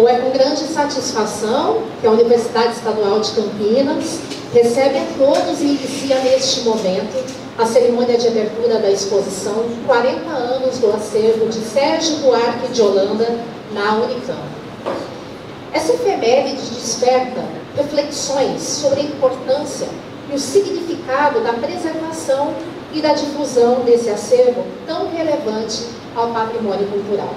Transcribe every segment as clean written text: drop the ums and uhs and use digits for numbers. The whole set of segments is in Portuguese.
Bom, é com grande satisfação que a Universidade Estadual de Campinas recebe a todos e inicia neste momento a cerimônia de abertura da exposição 40 anos do acervo de Sérgio Buarque de Holanda na Unicamp. Essa efeméride desperta reflexões sobre a importância e o significado da preservação e da difusão desse acervo tão relevante ao patrimônio cultural.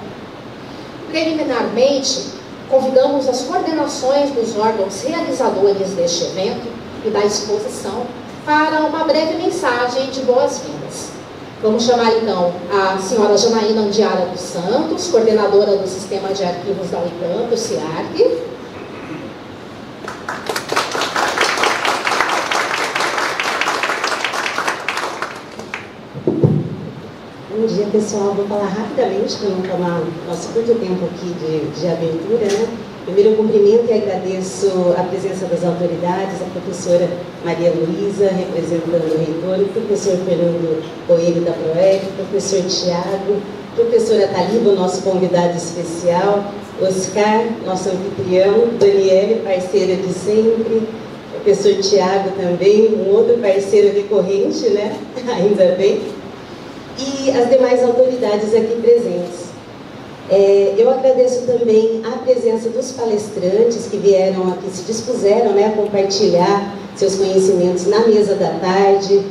Preliminarmente, convidamos as coordenações dos órgãos realizadores deste evento e da exposição para uma breve mensagem de boas-vindas. Vamos chamar então a senhora Janaína Andiara dos Santos, coordenadora do Sistema de Arquivos da Unicamp, o SIARC. Bom dia, pessoal. Vou falar rapidamente para não tomar nosso curto tempo aqui de abertura, né? Primeiro, eu cumprimento e agradeço a presença das autoridades, a professora Maria Luísa, representando o reitor, o professor Fernando Coelho da PROEC, o professor Tiago, professora Taliba, nosso convidado especial, Oscar, nosso anfitrião, Daniele, parceira de sempre, professor Tiago também, um outro parceiro recorrente, né? Ainda bem. E as demais autoridades aqui presentes. Eu agradeço também a presença dos palestrantes que vieram aqui, se dispuseram, né, a compartilhar seus conhecimentos na mesa da tarde.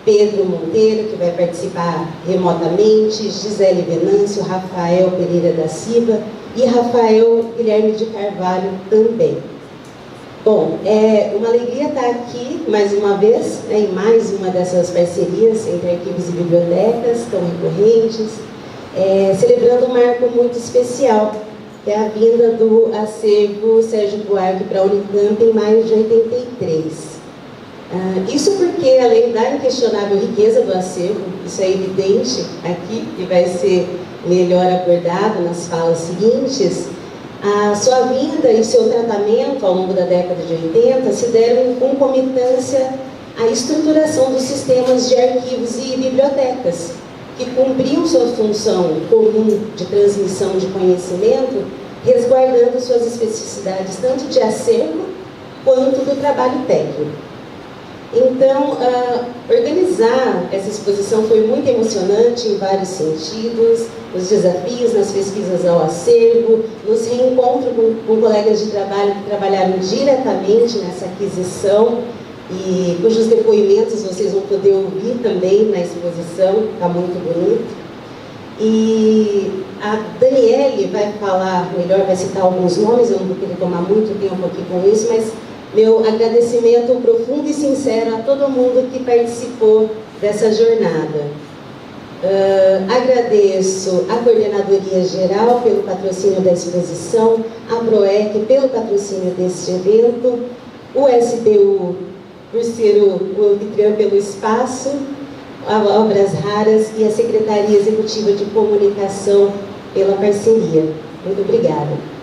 Pedro Monteiro, que vai participar remotamente, Gisele Venâncio, Rafael Pereira da Silva e Rafael Guilherme de Carvalho também. Bom, é uma alegria estar aqui mais uma vez, né, em mais uma dessas parcerias entre arquivos e bibliotecas tão recorrentes, celebrando um marco muito especial, que é a vinda do acervo Sérgio Buarque para a Unicamp em maio de 83. Isso porque, além da inquestionável riqueza do acervo, isso é evidente aqui e vai ser melhor abordado nas falas seguintes, a sua vinda e seu tratamento ao longo da década de 80 se deram em concomitância à estruturação dos sistemas de arquivos e bibliotecas, que cumpriam sua função comum de transmissão de conhecimento, resguardando suas especificidades tanto de acervo quanto do trabalho técnico. Então, organizar essa exposição foi muito emocionante em vários sentidos, os desafios nas pesquisas ao acervo, nos reencontros com colegas de trabalho que trabalharam diretamente nessa aquisição e cujos depoimentos vocês vão poder ouvir também na exposição, está muito bonito. E a Daniele vai falar melhor, vai citar alguns nomes, eu não vou querer tomar muito tempo aqui com isso, mas meu agradecimento profundo e sincero a todo mundo que participou dessa jornada. Agradeço a Coordenadoria Geral pelo patrocínio da exposição, a PROEC pelo patrocínio deste evento, o SBU por ser o anfitrião pelo espaço, a Obras Raras e a Secretaria Executiva de Comunicação pela parceria. Muito obrigada.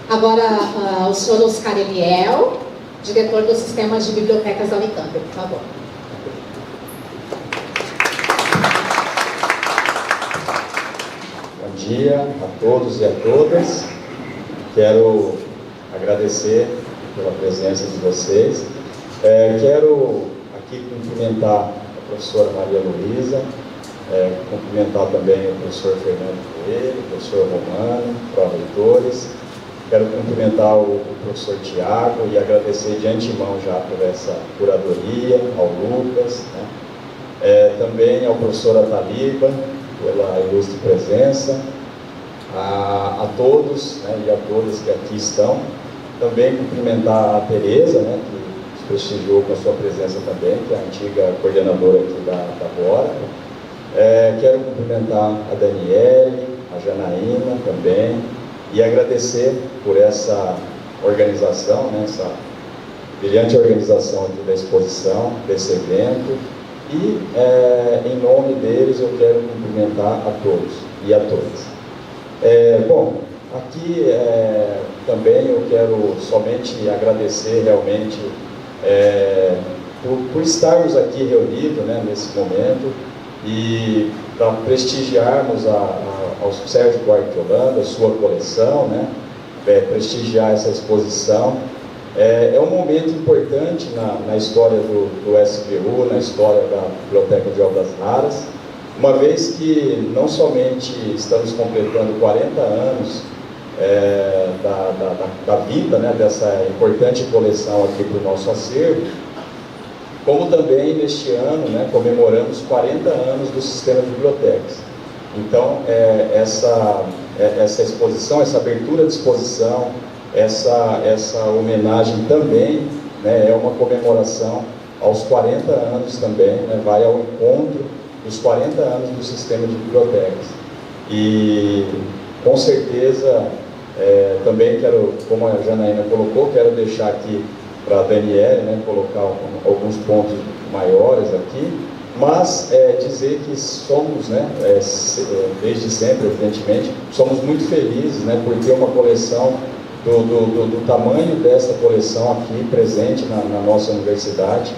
Agora, o senhor Oscar Eliel, diretor do Sistema de Bibliotecas da Unicamp, por favor. Bom dia a todos e a todas. Quero agradecer pela presença de vocês. Quero aqui cumprimentar a professora Maria Luísa, cumprimentar também o professor Fernando Coelho, o professor Romano, pró-reitores. Quero cumprimentar o professor Tiago e agradecer de antemão já por essa curadoria, ao Lucas, né? Também ao professor Taliba, pela ilustre presença, a todos, né, e a todas que aqui estão. Também cumprimentar a Tereza, né, que nos prestigiou com a sua presença também, que é a antiga coordenadora aqui da Bora. Quero cumprimentar a Daniele, a Janaína também, e agradecer por essa organização, né, essa brilhante organização aqui da exposição, desse evento, e em nome deles eu quero cumprimentar a todos e a todas. Bom, aqui também eu quero somente agradecer realmente por estarmos aqui reunidos, né, nesse momento, e para prestigiarmos ao Sérgio Buarque de Holanda, a sua coleção, né, prestigiar essa exposição. É um momento importante na história do SBU, na história da Biblioteca de Obras Raras, uma vez que não somente estamos completando 40 anos da vida, né, dessa importante coleção aqui para o nosso acervo, como também neste ano, né, comemoramos 40 anos do sistema de bibliotecas. Então, essa exposição, essa abertura de exposição, essa homenagem também, né, é uma comemoração aos 40 anos também, né, vai ao encontro dos 40 anos do sistema de bibliotecas. E, com certeza, também quero, como a Janaína colocou, quero deixar aqui para a Daniele, né, colocar alguns pontos maiores aqui, mas dizer que somos, né, desde sempre, evidentemente, somos muito felizes, né, por ter uma coleção do tamanho dessa coleção aqui presente na nossa universidade,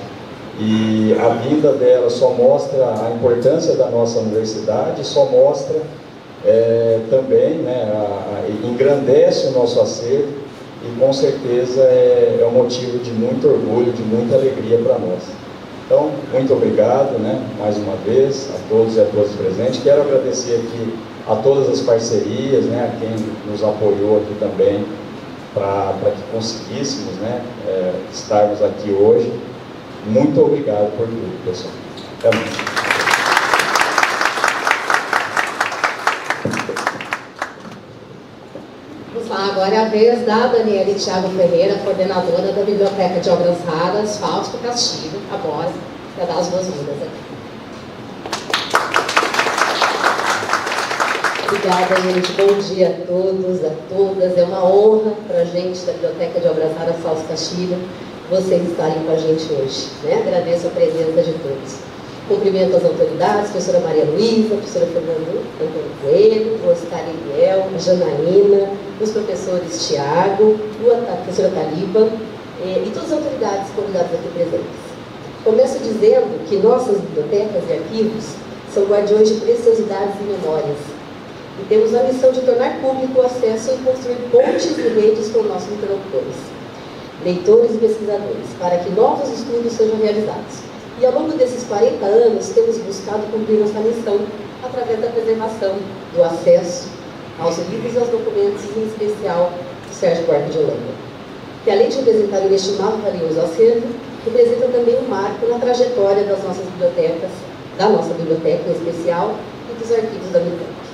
e a vinda dela só mostra a importância da nossa universidade, só mostra também, né, engrandece o nosso acervo, e com certeza é um motivo de muito orgulho, de muita alegria para nós. Então, muito obrigado, né, mais uma vez, a todos e a todas presentes. Quero agradecer aqui a todas as parcerias, né, a quem nos apoiou aqui também, para que conseguíssemos, né, estarmos aqui hoje. Muito obrigado por tudo, pessoal. Até mais. Vamos lá, agora é a vez da Daniele Thiago Ferreira, coordenadora da Biblioteca de Obras Raras, Fausto Castilho, agora, para dar as boas-vindas aqui. Obrigada, gente. Bom dia a todos, a todas. É uma honra para a gente da Biblioteca de Obras Raras, Fausto Castilho, vocês estarem com a gente hoje, né? Agradeço a presença de todos. Cumprimento as autoridades, a professora Maria Luísa, a professora Fernando Antônio Coelho, o Oscar Eliel, a Janaína, os professores Tiago, a professora Taliba e todas as autoridades convidadas aqui presentes. Começo dizendo que nossas bibliotecas e arquivos são guardiões de preciosidades e memórias, e temos a missão de tornar público o acesso e construir pontes e redes com nossos interlocutores, leitores e pesquisadores, para que novos estudos sejam realizados. E ao longo desses 40 anos, temos buscado cumprir nossa missão através da preservação, do acesso aos livros e aos documentos, em especial do Sérgio Buarque de Holanda, que além de representar um inestimável e valioso acervo, representa também um marco na trajetória das nossas bibliotecas, da nossa biblioteca em especial, e dos arquivos da biblioteca.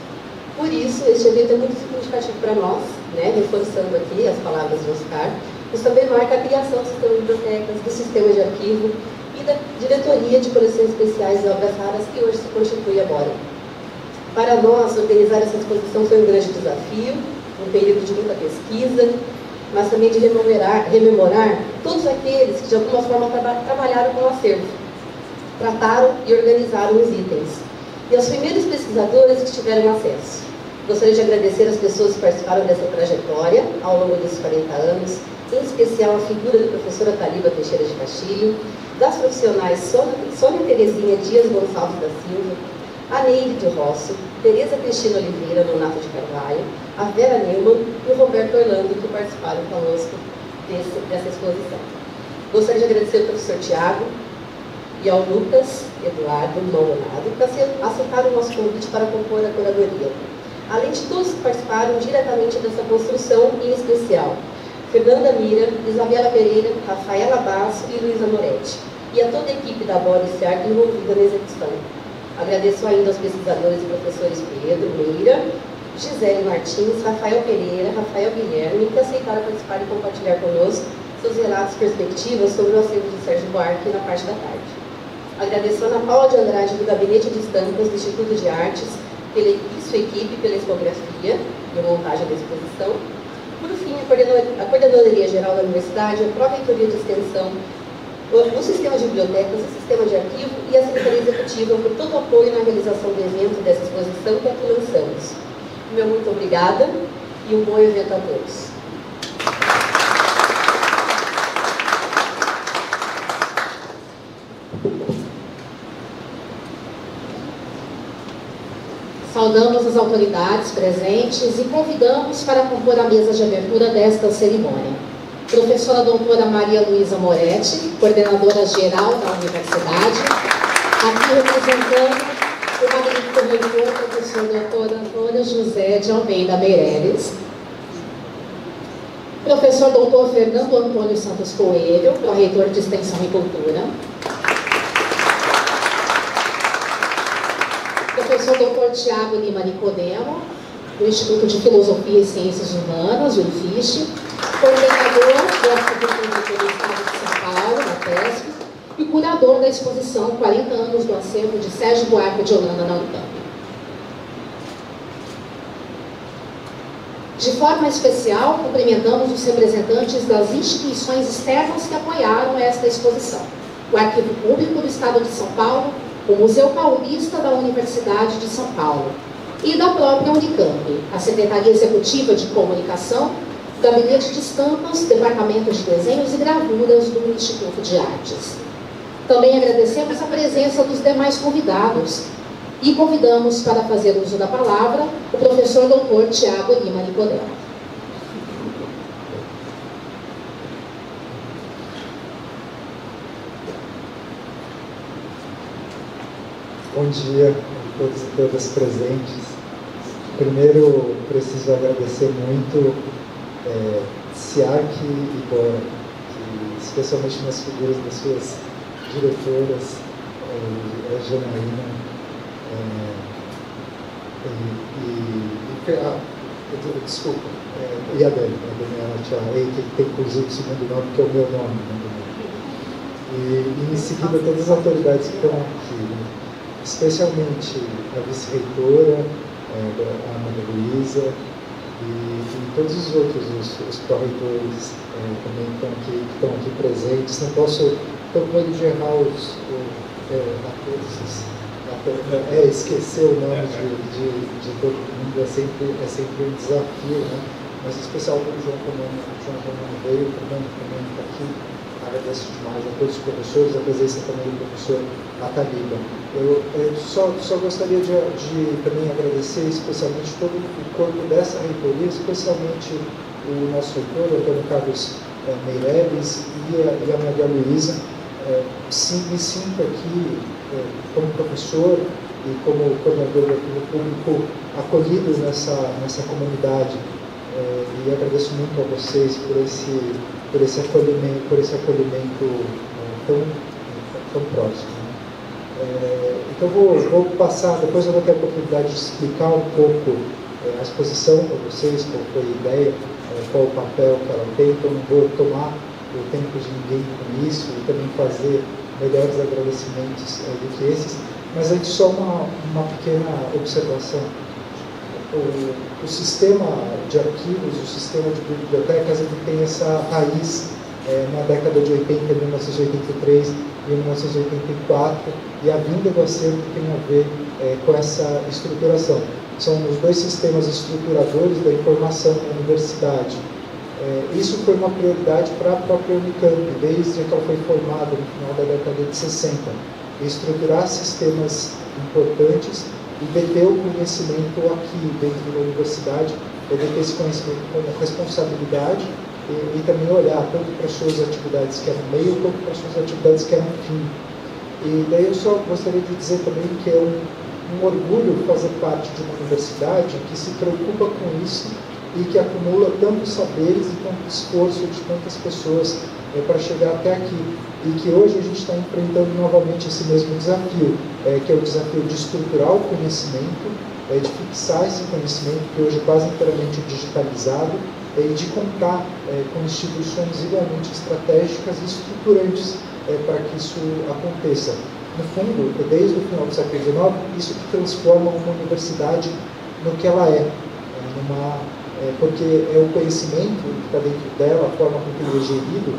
Por isso, este evento é muito significativo para nós, né? Reforçando aqui as palavras do Oscar, mas também marca a criação do sistema de bibliotecas, do sistema de arquivo e da diretoria de coleções especiais e obras raras, que hoje se constitui agora. Para nós, organizar essa exposição foi um grande desafio, um período de muita pesquisa, mas também de rememorar todos aqueles que de alguma forma trabalharam com o acervo, trataram e organizaram os itens, e aos primeiros pesquisadores que tiveram acesso. Gostaria de agradecer as pessoas que participaram dessa trajetória ao longo desses 40 anos, em especial a figura da professora Taliba Teixeira de Castilho, das profissionais Sônia Terezinha Dias Gonçalves da Silva, a Neide de Rosso, Tereza Cristina Oliveira Nonato de Carvalho, a Vera Neumann e o Roberto Orlando, que participaram conosco dessa exposição. Gostaria de agradecer ao professor Tiago e ao Lucas Eduardo Maldonado, que aceitaram o nosso convite para compor a curadoria. Além de todos que participaram diretamente dessa construção, em especial Fernanda Mira, Isabela Pereira, Rafaela Basso e Luísa Moretti, e a toda a equipe da Boris Arc envolvida na execução. Agradeço ainda aos pesquisadores e professores Pedro Meira, Gisele Martins, Rafael Pereira, Rafael Guilherme, que aceitaram participar e compartilhar conosco seus relatos e perspectivas sobre o acervo de Sérgio Buarque na parte da tarde. Agradeço a Ana Paula de Andrade, do Gabinete de Estampas do Instituto de Artes, e sua equipe pela escografia e a montagem da exposição. Por fim, a Coordenadoria Geral da Universidade, a Pró-Reitoria de Extensão, o Sistema de Bibliotecas, o Sistema de Arquivo e a Secretaria Executiva por todo o apoio na realização do evento dessa exposição que aqui lançamos. Meu muito obrigada e um bom evento a todos. Saudamos as autoridades presentes e convidamos para compor a mesa de abertura desta cerimônia. Professora doutora Maria Luísa Moretti, coordenadora geral da universidade, aqui representando o magnífico reitor, professor doutor Antônio José de Almeida Meireles, professor doutor Fernando Antônio Santos Coelho, pró-reitor de Extensão e Cultura, professor doutor Tiago Lima Nicodemo, do Instituto de Filosofia e Ciências Humanas, o IFISH, coordenador do Arquivo Público do Estado de São Paulo, da PESP, e curador da exposição 40 anos do acervo de Sérgio Buarque de Holanda na Unicamp. De forma especial, cumprimentamos os representantes das instituições externas que apoiaram esta exposição: o Arquivo Público do Estado de São Paulo, o Museu Paulista da Universidade de São Paulo e da própria Unicamp, a Secretaria Executiva de Comunicação, o Gabinete de Estampas, Departamento de Desenhos e Gravuras do Instituto de Artes. Também agradecemos a presença dos demais convidados e convidamos para fazer uso da palavra o professor doutor Tiago Lima Nicodemo. Bom dia a todos e todas presentes. Primeiro, preciso agradecer muito SIARC e BORA, especialmente nas figuras das suas diretoras, a Janaína e a Daniela Tchaei, que tem inclusive o segundo nome, que é o meu nome. E em seguida, todas as autoridades que estão aqui, né? Especialmente a vice-reitora, a Maria Luísa, e todos os outros, os pró-reitores também que estão aqui presentes. Não posso, estou com medo de errar esquecer o nome de todo mundo, é sempre um desafio, né? Mas em especial o João Romano veio, o Fernando também está aqui. Agradeço demais a todos os professores, a presença também do professor Ataliba. Eu só gostaria de também agradecer especialmente todo o corpo dessa reitoria, especialmente o nosso reitor, o Antônio Carlos Meireles e a Maria Luísa. Me sinto aqui como professor e como coordenador do arquivo público acolhido nessa comunidade. E agradeço muito a vocês por esse acolhimento tão próximo. Então vou passar, depois eu vou ter a oportunidade de explicar um pouco a exposição para vocês, qual foi a ideia, qual o papel que ela tem. Então não vou tomar o tempo de ninguém com isso e também fazer melhores agradecimentos do que esses. Mas antes só uma pequena observação. O sistema de arquivos, o sistema de bibliotecas, ele tem essa raiz na década de 80, 1983 e 1984, e a vinda do acervo tem a ver com essa estruturação. São os dois sistemas estruturadores da informação na universidade. Isso foi uma prioridade para a própria Unicamp, desde que ela foi formada no final da década de 60. Estruturar sistemas importantes e deter o conhecimento aqui dentro da universidade, deter esse conhecimento como responsabilidade e também olhar tanto para as suas atividades que eram meio, quanto para as suas atividades que eram fim. E daí eu só gostaria de dizer também que é um orgulho fazer parte de uma universidade que se preocupa com isso e que acumula tantos saberes e tanto esforço de tantas pessoas para chegar até aqui. E que hoje a gente está enfrentando novamente esse mesmo desafio, que é o desafio de estruturar o conhecimento, de fixar esse conhecimento, que hoje é quase inteiramente digitalizado, e de contar com instituições igualmente estratégicas e estruturantes para que isso aconteça. No fundo, desde o final do século XIX, isso que transforma uma universidade no que ela é, porque é o conhecimento que está dentro dela, a forma com que ele é gerido,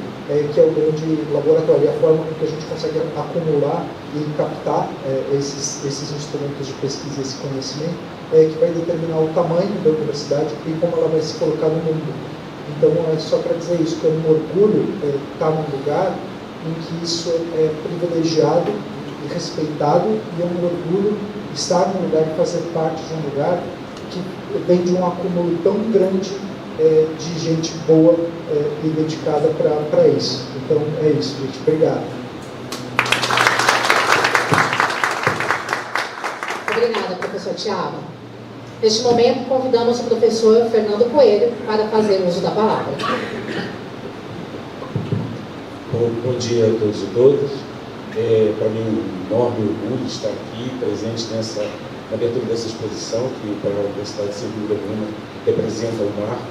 que é o grande laboratório, a forma com que a gente consegue acumular e captar esses instrumentos de pesquisa, esse conhecimento, que vai determinar o tamanho da universidade e como ela vai se colocar no mundo. Então, é só para dizer isso, que é um orgulho estar num lugar em que isso é privilegiado e respeitado, e é um orgulho estar num lugar e fazer parte de um lugar que vem de um acúmulo tão grande de gente boa e dedicada para isso. Então, é isso, gente. Obrigado. Obrigada, professor Tiago. Neste momento, convidamos o professor Fernando Coelho para fazer uso da palavra. Bom dia a todos e todas. Para mim, um enorme orgulho estar aqui, presente na abertura dessa exposição, que para a Universidade, sem dúvida nenhuma, representa um marco.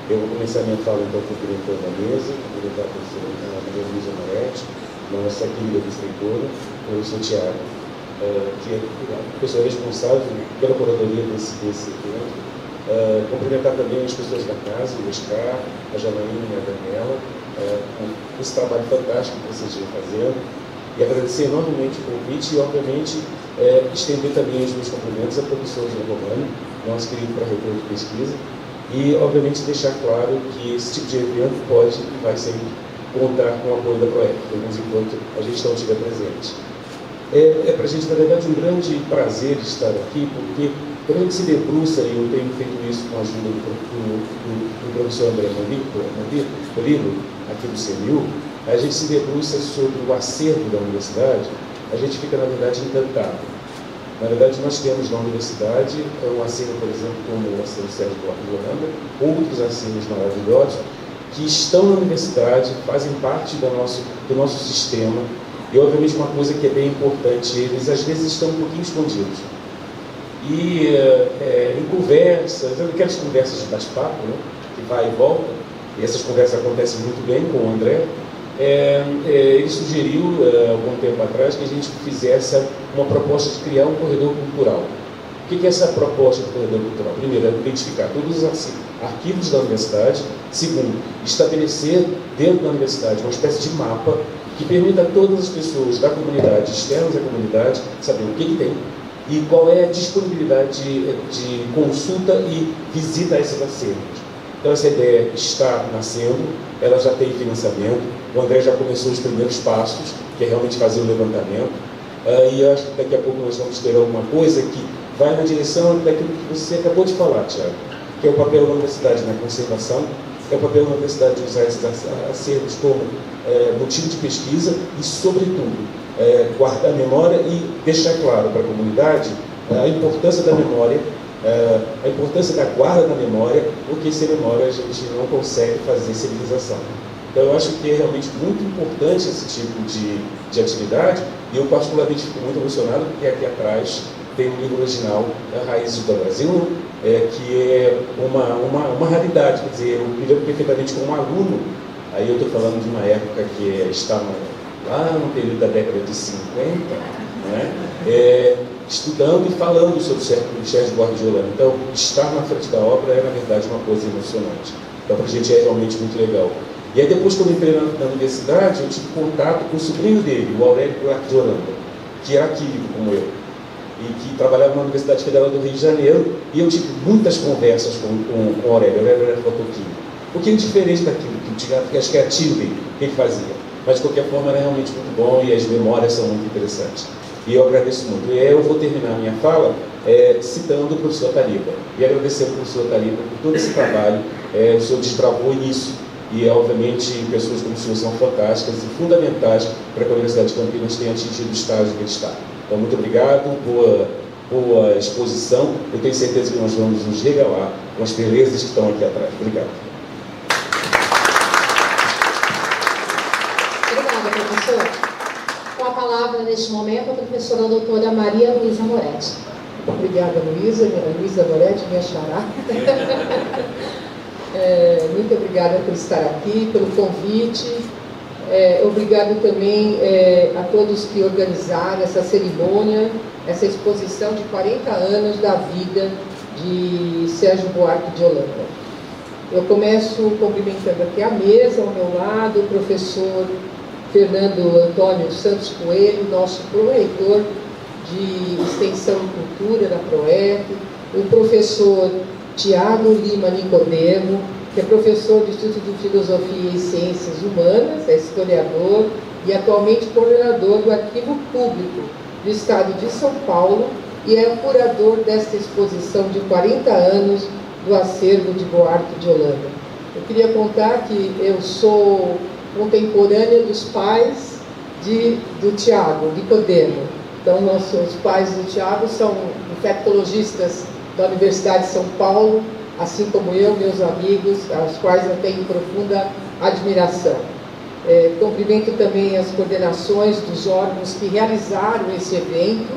Eu vou começar a minha fala, então, com o diretor da mesa, cumprimentar a professora Maria Luísa Moretti, nossa querida diretora, o professor Tiago, que é a pessoa responsável pela curadoria desse evento. Cumprimentar também as pessoas da casa, o Oscar, a Janaína e a Daniela, por esse trabalho fantástico que vocês vêm fazendo, e agradecer enormemente o convite e, obviamente, estender também os meus cumprimentos ao professor João Romano, nosso querido pró-reitor de pesquisa, e, obviamente, deixar claro que esse tipo de evento pode e vai sempre contar com o apoio da PROEC, pelo menos enquanto a gente não estiver presente. É para a gente, na verdade, um grande prazer estar aqui, porque quando a gente se debruça, e eu tenho feito isso com a ajuda do professor André Murilo, aqui do CNU, a gente se debruça sobre o acervo da universidade, a gente fica, na verdade, encantado. Na verdade, nós temos na universidade um acervo, por exemplo, como o acervo Sérgio Buarque de Holanda, outros acervos maravilhosos, que estão na universidade, fazem parte do nosso sistema. E, obviamente, uma coisa que é bem importante, eles às vezes estão um pouquinho escondidos. E em conversas, aquelas conversas de bate-papo, né, que vai e volta, e essas conversas acontecem muito bem com o André, ele sugeriu, algum tempo atrás, que a gente fizesse uma proposta de criar um corredor cultural. O que é essa proposta do corredor cultural? Primeiro, identificar todos os arquivos da universidade. Segundo, estabelecer dentro da universidade uma espécie de mapa que permita a todas as pessoas da comunidade, externas à comunidade, saber o que tem e qual é a disponibilidade de consulta e visita a esses acervos. Então, essa ideia está nascendo, ela já tem financiamento, o André já começou os primeiros passos, que é realmente fazer o levantamento, e eu acho que daqui a pouco nós vamos ter alguma coisa que vai na direção daquilo que você acabou de falar, Tiago, que é o papel da universidade na conservação, que é o papel da universidade de usar esses acervos como motivo de pesquisa e, sobretudo, guardar a memória e deixar claro para a comunidade a importância da memória, a importância da guarda da memória, porque sem memória a gente não consegue fazer civilização. Então, eu acho que é realmente muito importante esse tipo de atividade, e eu particularmente fico muito emocionado porque aqui atrás tem um livro original, Raízes do Brasil, que é uma raridade, quer dizer, eu me lembro perfeitamente como um aluno, aí eu estou falando de uma época que está lá no período da década de 50, né? Estudando e falando sobre o Sérgio Buarque de Holanda. Então, estar na frente da obra é, na verdade, uma coisa emocionante. Então, para a gente é realmente muito legal. E aí, depois, quando eu entrei na universidade, eu tive contato com o sobrinho dele, o Aurélio Buarque de Holanda, que era químico como eu, e que trabalhava na Universidade Federal do Rio de Janeiro, e eu tive muitas conversas com o Aurélio. O Aurélio era fotoquímico. Um pouquinho diferente daquilo que acho que é a Tilly que ele fazia. Mas, de qualquer forma, era realmente muito bom e as memórias são muito interessantes. E eu agradeço muito. E eu vou terminar a minha fala citando o professor Taliba. E agradecendo ao professor Taliba por todo esse trabalho. O senhor destravou nisso. E, obviamente, pessoas como o senhor são fantásticas e fundamentais para que a Universidade de Campinas tenha atingido o estágio que ele está. Então, muito obrigado, boa exposição. Eu tenho certeza que nós vamos nos regalar com as belezas que estão aqui atrás. Obrigado. Obrigada, professor. Com a palavra, neste momento, a professora doutora Maria Luísa Moretti. Obrigada, Luísa Moretti, minha xará. Muito obrigada por estar aqui, pelo convite. Obrigado também a todos que organizaram essa cerimônia, essa exposição de 40 anos da vida de Sérgio Buarque de Holanda. Eu começo cumprimentando aqui a mesa, ao meu lado, o professor Fernando Antônio Santos Coelho, nosso pró-reitor de Extensão e Cultura da PROEC, o professor Tiago Lima Nicodemo, que é professor do Instituto de Filosofia e Ciências Humanas, é historiador e atualmente coordenador do Arquivo Público do Estado de São Paulo, e é o curador desta exposição de 40 anos do acervo de Buarque de Holanda. Eu queria contar que eu sou contemporânea dos pais do Tiago, Nicodemo. Então, nossos pais do Tiago são infectologistas da Universidade de São Paulo, assim como eu, meus amigos, aos quais eu tenho profunda admiração. Cumprimento também as coordenações dos órgãos que realizaram esse evento,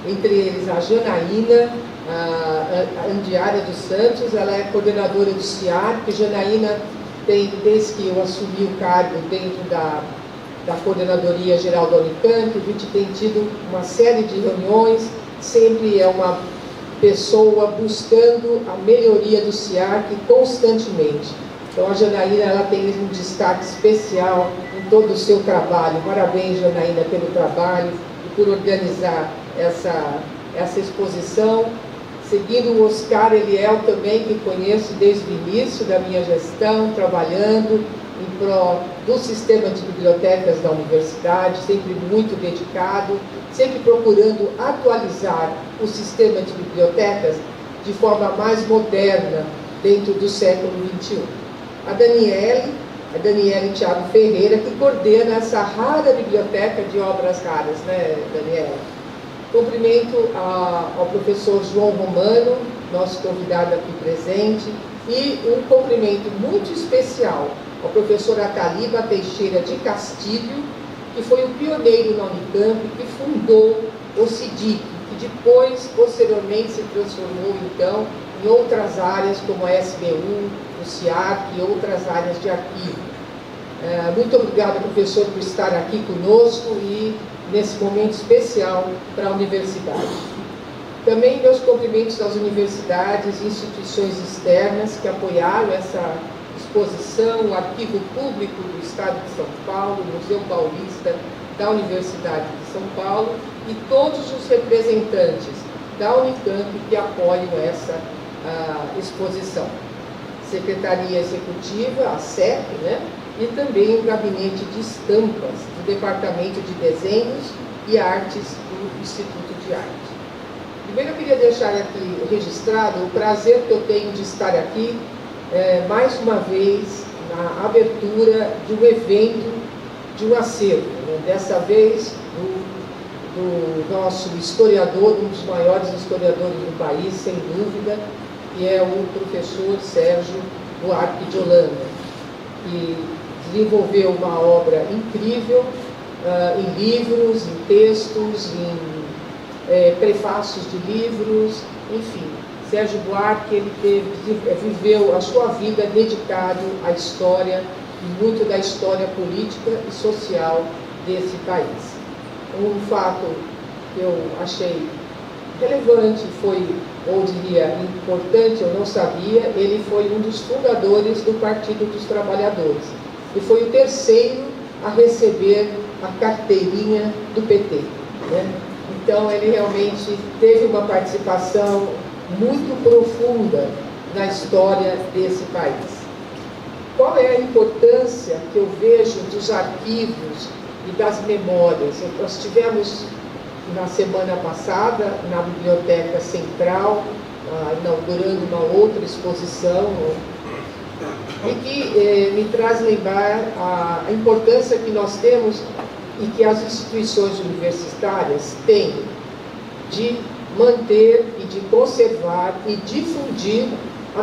entre eles a Janaína, a Andiara dos Santos, ela é coordenadora do CIAR, que Janaína tem, desde que eu assumi o cargo dentro da Coordenadoria Geral da Unicamp, a gente tem tido uma série de reuniões, sempre é uma pessoa buscando a melhoria do CIAR constantemente. Então a Janaína, ela tem um destaque especial em todo o seu trabalho. Parabéns, Janaína, pelo trabalho e por organizar essa exposição. Seguindo o Oscar Eliel também, que conheço desde o início da minha gestão, trabalhando em prol do sistema de bibliotecas da universidade, sempre muito dedicado, sempre procurando atualizar o sistema de bibliotecas de forma mais moderna dentro do século XXI. A Daniele Thiago Ferreira, que coordena essa rara biblioteca de obras raras, né, Daniela? Cumprimento ao professor João Romano, nosso convidado aqui presente, e um cumprimento muito especial ao professor Ataliba Teixeira de Castilho, que foi o pioneiro na Unicamp, que fundou o CIDIC, que depois, posteriormente, se transformou, então, em outras áreas, como a SBU, o CIARC e outras áreas de arquivo. Muito obrigada, professor, por estar aqui conosco e nesse momento especial para a universidade. Também meus cumprimentos às universidades e instituições externas que apoiaram essa exposição, o Arquivo Público do Estado de São Paulo, o Museu Paulista da Universidade de São Paulo e todos os representantes da Unicamp que apoiam essa exposição. Secretaria Executiva, a SEP, né? E também o Gabinete de Estampas do Departamento de Desenhos e Artes do Instituto de Arte. Primeiro eu queria deixar aqui registrado o prazer que eu tenho de estar aqui mais uma vez na abertura de um evento, de um acervo, né? Dessa vez do nosso historiador, um dos maiores historiadores do país, sem dúvida, que é o professor Sérgio Buarque de Holanda, que desenvolveu uma obra incrível em livros, em textos, em prefácios de livros, enfim. Sérgio Buarque, ele viveu a sua vida dedicado à história, e muito da história política e social desse país. Um fato que eu achei relevante foi, ou diria importante, eu não sabia, ele foi um dos fundadores do Partido dos Trabalhadores e foi o terceiro a receber a carteirinha do PT, né? Então ele realmente teve uma participação muito profunda na história desse país. Qual é a importância que eu vejo dos arquivos e das memórias? Nós tivemos na semana passada, na Biblioteca Central, inaugurando uma outra exposição, e que me traz lembrar a importância que nós temos e que as instituições universitárias têm de manter e de conservar e difundir a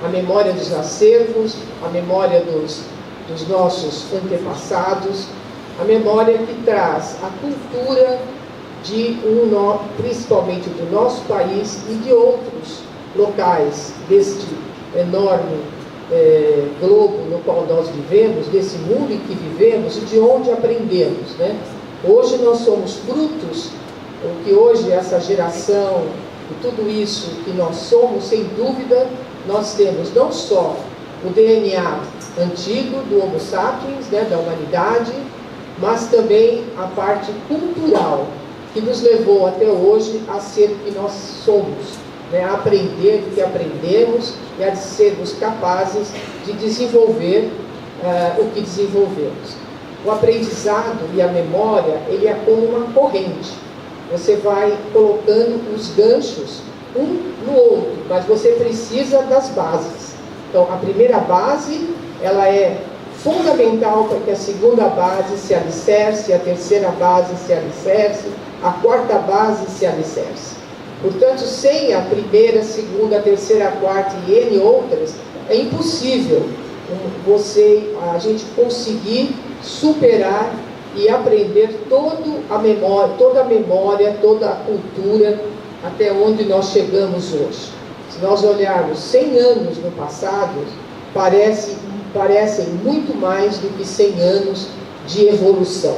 memória dos acervos, a memória dos nossos antepassados, a memória que traz a cultura principalmente do nosso país e de outros locais deste enorme globo no qual nós vivemos, desse mundo em que vivemos e de onde aprendemos, né? Hoje nós somos frutos, o que hoje essa geração e tudo isso que nós somos, sem dúvida, nós temos não só o DNA antigo do Homo sapiens, né, da humanidade, mas também a parte cultural que nos levou até hoje a ser o que nós somos, né, a aprender o que aprendemos e a sermos capazes de desenvolver o que desenvolvemos. O aprendizado e a memória, ele é como uma corrente. você vai colocando os ganchos um no outro, mas você precisa das bases. Então, a primeira base, ela é fundamental para que a segunda base se alicerce, a terceira base se alicerce, a quarta base se alicerce. Portanto, sem a primeira, segunda, terceira, quarta e N outras, é impossível a gente conseguir superar e aprender toda a memória, toda a cultura até onde nós chegamos hoje. Se nós olharmos 100 anos no passado, parecem muito mais do que 100 anos de evolução.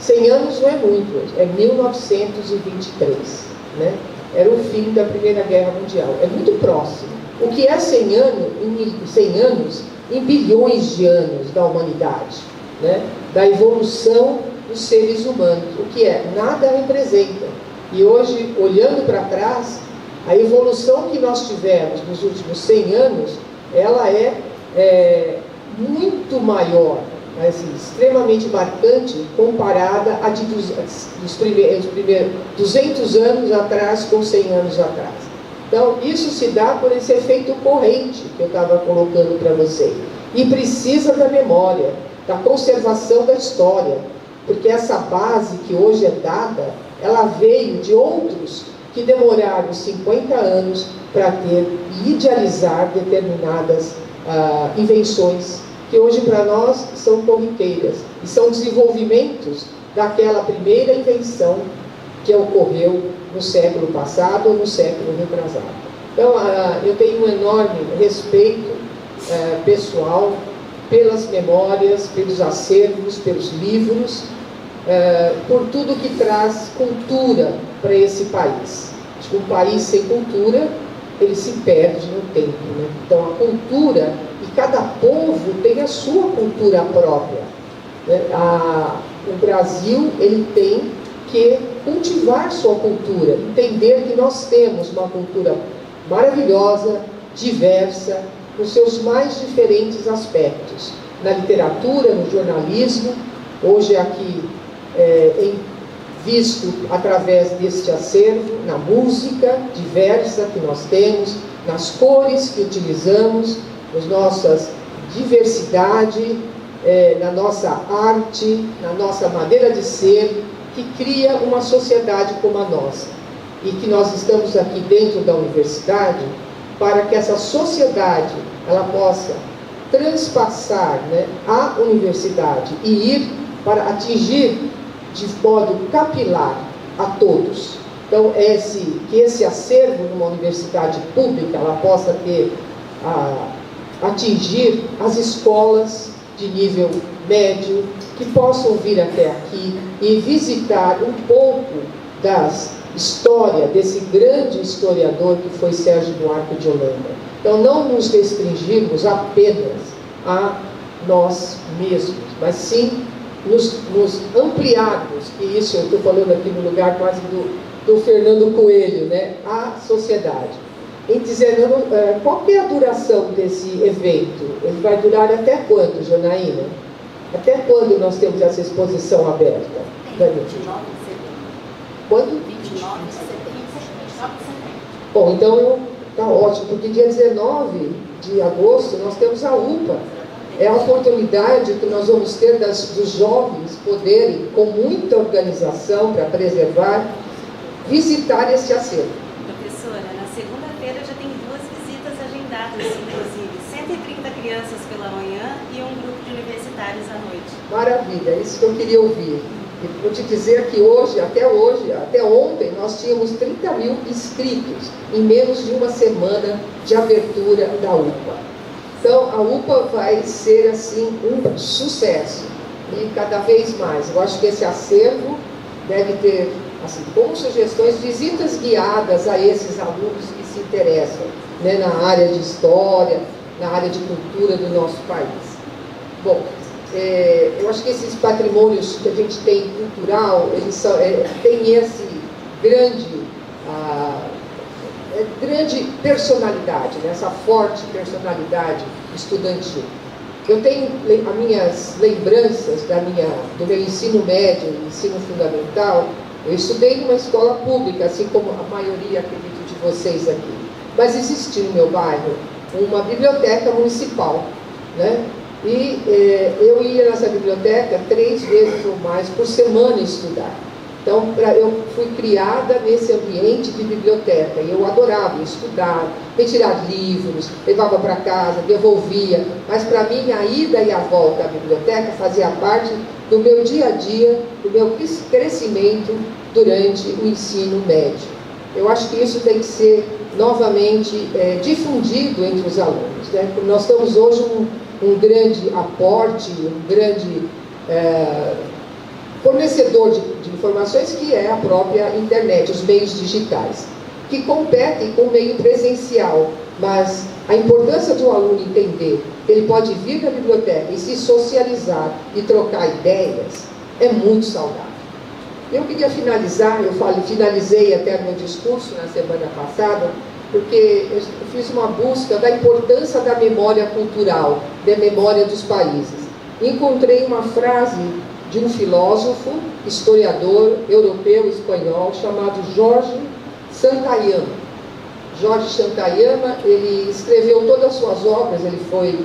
100 anos não é muito, é 1923, né? Era o fim da Primeira Guerra Mundial, é muito próximo. O que é 100 anos em bilhões de anos da humanidade, né? Da evolução dos seres humanos, o que é? Nada representa. E hoje, olhando para trás, a evolução que nós tivemos nos últimos 100 anos, ela é muito maior, assim, extremamente marcante, comparada a dos primeiros 200 anos atrás com 100 anos atrás. Então, isso se dá por esse efeito corrente que eu estava colocando para vocês. E precisa da memória, da conservação da história, porque essa base que hoje é dada, ela veio de outros que demoraram 50 anos para ter e idealizar determinadas invenções, que hoje para nós são corriqueiras, e são desenvolvimentos daquela primeira invenção que ocorreu no século passado ou no século retrasado. Então, eu tenho um enorme respeito pessoal pelas memórias, pelos acervos, pelos livros, por tudo que traz cultura para esse país. Acho que um país sem cultura, ele se perde no tempo, né? Então, a cultura, e cada povo tem a sua cultura própria, né? O Brasil, ele tem que cultivar sua cultura, entender que nós temos uma cultura maravilhosa, diversa, nos seus mais diferentes aspectos, na literatura, no jornalismo, hoje aqui visto através deste acervo, na música diversa que nós temos, nas cores que utilizamos, nas nossas diversidade, na nossa arte, na nossa maneira de ser, que cria uma sociedade como a nossa. E que nós estamos aqui dentro da universidade para que essa sociedade ela possa transpassar, né, a universidade e ir para atingir de modo capilar a todos. Então, que esse acervo numa universidade pública ela possa atingir as escolas de nível médio, que possam vir até aqui e visitar um pouco das história desse grande historiador que foi Sérgio Buarque de Holanda. Então, não nos restringirmos apenas a nós mesmos, mas sim nos ampliarmos, e isso eu estou falando aqui no lugar quase do Fernando Coelho, né? A sociedade. Em dizer, qual que é a duração desse evento? Ele vai durar até quando, Janaína? Até quando nós temos essa exposição aberta? 29 de setembro. Quando? 29 de setembro. Bom, então está ótimo, porque dia 19 de agosto nós temos a UPA. É a oportunidade que nós vamos ter dos jovens poderem, com muita organização para preservar, visitar esse acervo. Professora, na segunda-feira já tem 2 visitas agendadas, inclusive 130 crianças pela manhã e um grupo de universitários à noite. Maravilha, é isso que eu queria ouvir. E vou te dizer que até ontem, nós tínhamos 30 mil inscritos em menos de uma semana de abertura da UPA. Então, a UPA vai ser, assim, um sucesso. E cada vez mais. Eu acho que esse acervo deve ter, assim, como sugestões, visitas guiadas a esses alunos que se interessam, né, na área de história, na área de cultura do nosso país. Bom, eu acho que esses patrimônios que a gente tem cultural, eles têm esse grande personalidade, né? Essa forte personalidade estudantil. Eu tenho as minhas lembranças do meu ensino médio, ensino fundamental, Eu estudei numa escola pública, assim como a maioria, acredito, de vocês aqui. Mas existia no meu bairro uma biblioteca municipal, né? E eu ia nessa biblioteca 3 vezes ou mais por semana estudar. Então, eu fui criada nesse ambiente de biblioteca e eu adorava estudar, retirar livros, levava para casa, devolvia. Mas para mim, a ida e a volta à biblioteca fazia parte do meu dia a dia, do meu crescimento durante o ensino médio. Eu acho que isso tem que ser novamente difundido entre os alunos, né? Porque nós temos hoje um grande aporte, um grande fornecedor de informações, que é a própria internet, os meios digitais, que competem com o meio presencial. Mas a importância de um aluno entender que ele pode vir na biblioteca e se socializar e trocar ideias é muito saudável. Eu queria finalizar, finalizei até meu discurso na semana passada, porque eu fiz uma busca da importância da memória cultural, da memória dos países. Encontrei uma frase de um filósofo, historiador europeu espanhol, chamado Jorge Santayana. Jorge Santayana, ele escreveu todas as suas obras, ele foi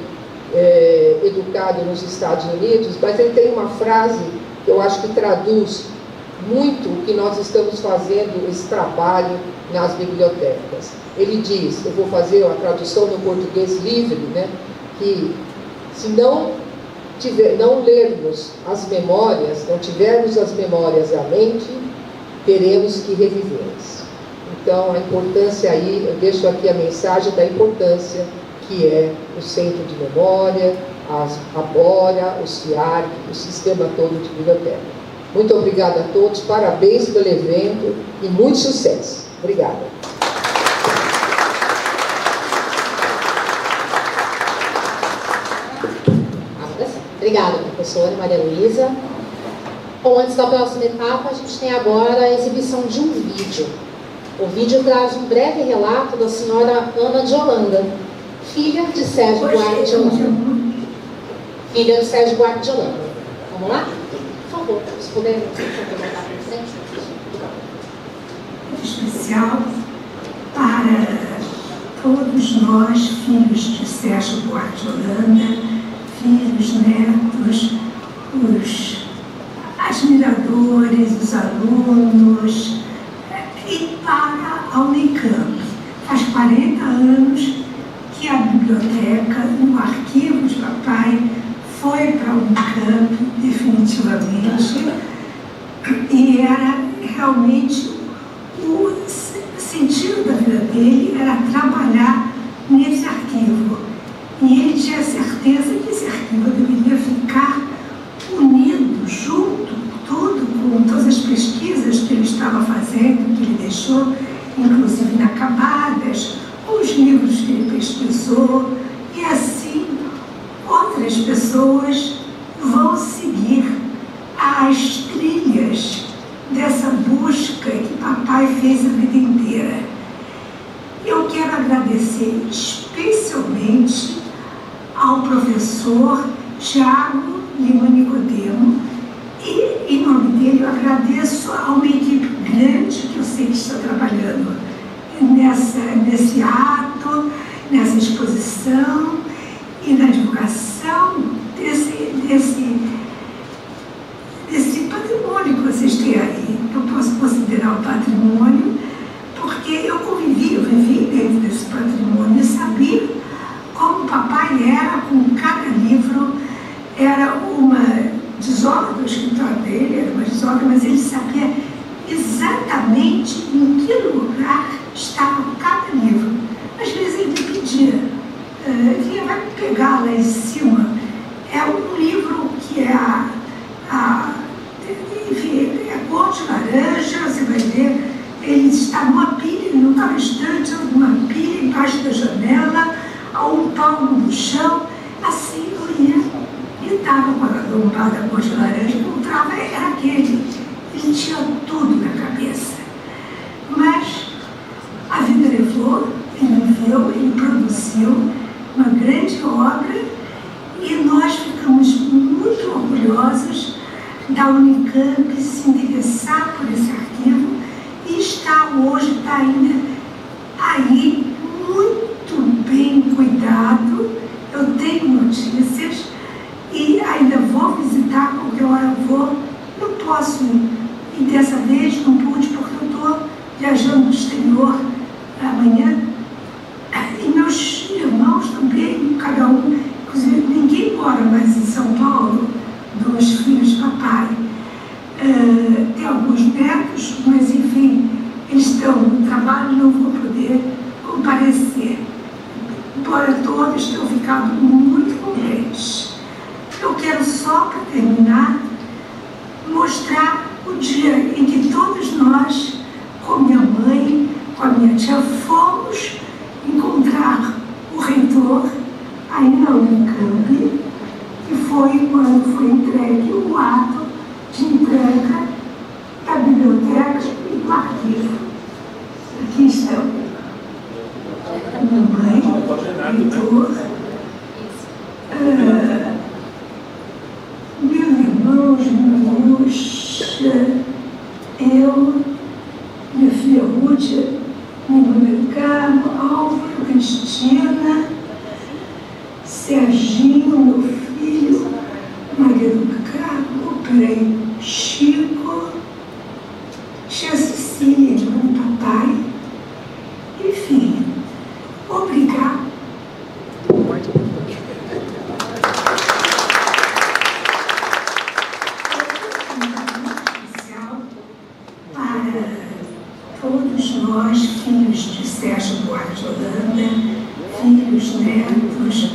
educado nos Estados Unidos, mas ele tem uma frase que eu acho que traduz muito o que nós estamos fazendo, esse trabalho nas bibliotecas. Ele diz, eu vou fazer uma tradução no português livre, né, que se não lermos as memórias, não tivermos as memórias à mente, teremos que revivê-las. Então, a importância aí, eu deixo aqui a mensagem da importância que é o Centro de Memória, a BORA, o CIARC, o sistema todo de biblioteca. Muito obrigada a todos, parabéns pelo evento e muito sucesso. Obrigada. Obrigada, professora Maria Luísa. Bom, antes da próxima etapa, a gente tem agora a exibição de um vídeo. O vídeo traz um breve relato da senhora Ana de Holanda, filha de Sérgio Buarque de Holanda. Filha de Sérgio Buarque de Holanda. Vamos lá? Por favor, se puderem voltar para frente. Especial para todos nós, filhos de Sérgio Buarque de Holanda, filhos, netos, os admiradores, os alunos, e para a Unicamp. Faz 40 anos que a biblioteca, no arquivo de papai, foi para a Unicamp, definitivamente, e era realmente o sentido da vida dele era trabalhar nesse arquivo. E ele tinha certeza que esse arquivo deveria ficar unido, junto, tudo, com todas as pesquisas que ele estava fazendo, que ele deixou, inclusive inacabadas, os livros que ele pesquisou, e assim outras pessoas vão seguir as trilhas dessa busca que papai fez a vida inteira. Eu quero agradecer especialmente ao professor Tiago Lima Nicodemo, e em nome dele eu agradeço a uma equipe grande que eu sei que está trabalhando nesse ato, nessa exposição e na divulgação desse patrimônio que vocês têm aí. Eu posso considerar o patrimônio porque eu vivi dentro desse patrimônio e sabia como o papai era com cada livro. Era uma desordem do escritório dele, era uma desordem, mas ele sabia exatamente em que lugar estava cada livro. Às vezes ele me pedia, vai pegar lá em cima, é um livro que é cor de laranja, você vai ver, ele está numa pilha, não estava estante, numa pilha embaixo da janela, a um palmo no chão, assim eu ia. E estava com a lombada cor de laranja, encontrava, era aquele. Ele tinha tudo na cabeça. Mas a vida levou, ele viveu, ele produziu uma grande obra e nós ficamos muito orgulhosos da Unicamp se interessar por esse arquivo. está ainda aí, muito bem cuidado. Eu tenho notícias e ainda vou visitar qualquer hora eu vou. Não posso ir dessa vez, não pude, porque eu estou viajando no exterior amanhã. E meus irmãos também, cada um, inclusive ninguém mora mais em São Paulo, dos filhos de papai. Tem alguns netos, mas enfim, eles estão no trabalho e não vão poder comparecer. Embora todos tenham ficado muito contentes. Eu quero só, para terminar, mostrar o dia em que todos nós, com minha mãe, com a minha tia, fomos encontrar o reitor aí na Unicamp, que foi quando foi entregue o ato de entrega da biblioteca e do arquivo. Aqui estão. Minha mãe, reitor, meus irmãos, eu, minha filha Rúdia, meu nome é Carmo, Álvaro, Cristina, Serginho, meu filho, Maria do Carmo, peraí, Chico, tia Cecília, irmã do papai, enfim, obrigado. Todos nós, filhos de Sérgio Buarque de Holanda, filhos, netos,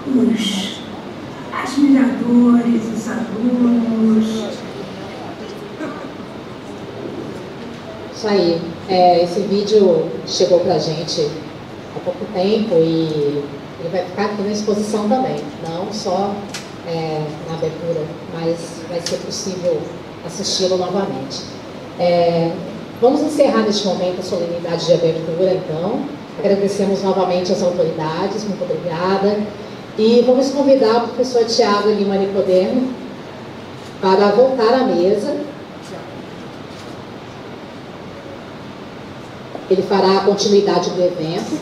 os admiradores, os alunos. Isso aí. Esse vídeo chegou pra gente há pouco tempo e ele vai ficar aqui na exposição também, não só na abertura, mas vai ser possível assisti-lo novamente. Vamos encerrar neste momento a solenidade de abertura, então. Agradecemos novamente as autoridades, muito obrigada. E vamos convidar o professor Tiago Lima Nicodemo para voltar à mesa. Ele fará a continuidade do evento.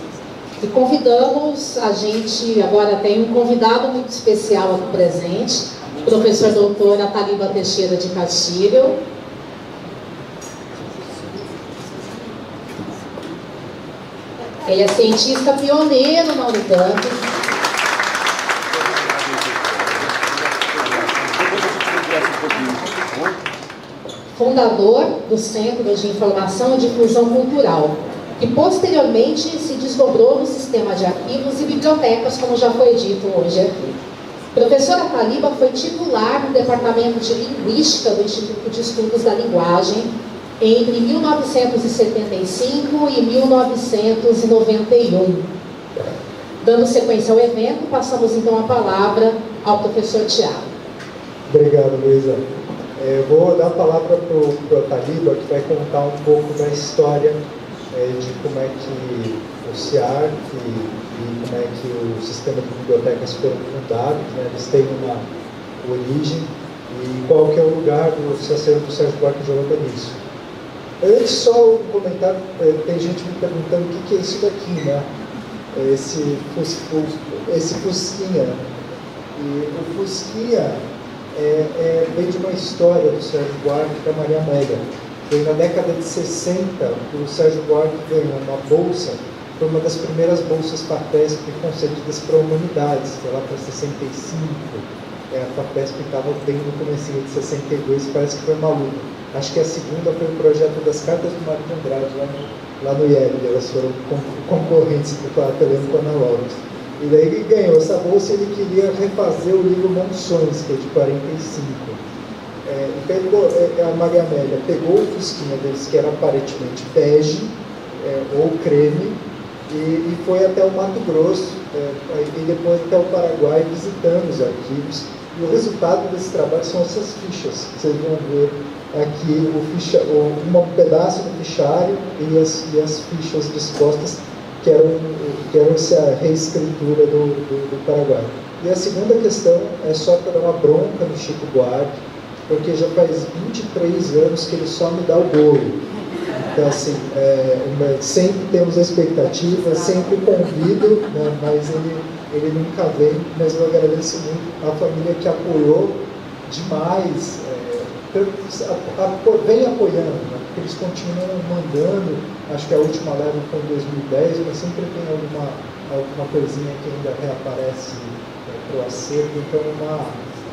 E convidamos, a gente agora tem um convidado muito especial aqui presente, o professor doutor Ataliba Teixeira de Castilho. Ele é cientista pioneiro na Unicamp. Fundador do Centro de Informação e Difusão Cultural, que posteriormente se desdobrou no sistema de arquivos e bibliotecas, como já foi dito hoje aqui. Professor Ataliba foi titular no Departamento de Linguística do Instituto de Estudos da Linguagem entre 1975 e 1991. Dando sequência ao evento, passamos então a palavra ao professor Tiago. Obrigado, Luísa. Vou dar a palavra para o Ataliba, que vai contar um pouco da história de como é que o CIARC e como é que o sistema de bibliotecas foram fundados, né? Eles têm uma origem e qual que é o lugar do acervo do Sérgio Buarque de Holanda nisso. Antes, só um comentário, tem gente me perguntando o que é isso daqui, né? Esse Fusquinha. E o Fusquinha vem de uma história do Sérgio Buarque da Maria Amélia. Foi na década de 60 que o Sérgio Buarque ganhou uma bolsa, foi uma das primeiras bolsas FAPESP concedidas para humanidades, foi lá para 65. A FAPESP estava bem no comecinho de 62, parece que foi maluco. Acho que a segunda foi o projeto das cartas do Marco Andrade, lá no IEB, elas foram concorrentes do Telêmico Analógicos. E daí ele ganhou essa bolsa e ele queria refazer o livro Monções, que é de 45. Então a Maria Amélia pegou o Fusquinha deles, que era aparentemente bege, ou creme, e foi até o Mato Grosso, e depois até o Paraguai, visitando os arquivos. E o resultado desse trabalho são essas fichas, que vocês vão ver aqui, um pedaço do fichário e as fichas dispostas, que eram essa reescritura do Paraguai. E a segunda questão é só para dar uma bronca no Chico Buarque, porque já faz 23 anos que ele só me dá o bolo. Então, assim, sempre temos a expectativa, sempre convido, né, mas ele nunca vem. Mas eu agradeço muito a família que apoiou demais, vem apoiando, né, porque eles continuam mandando. Acho que a última leva foi em 2010, mas sempre tem alguma coisinha que ainda reaparece para o acervo. Então,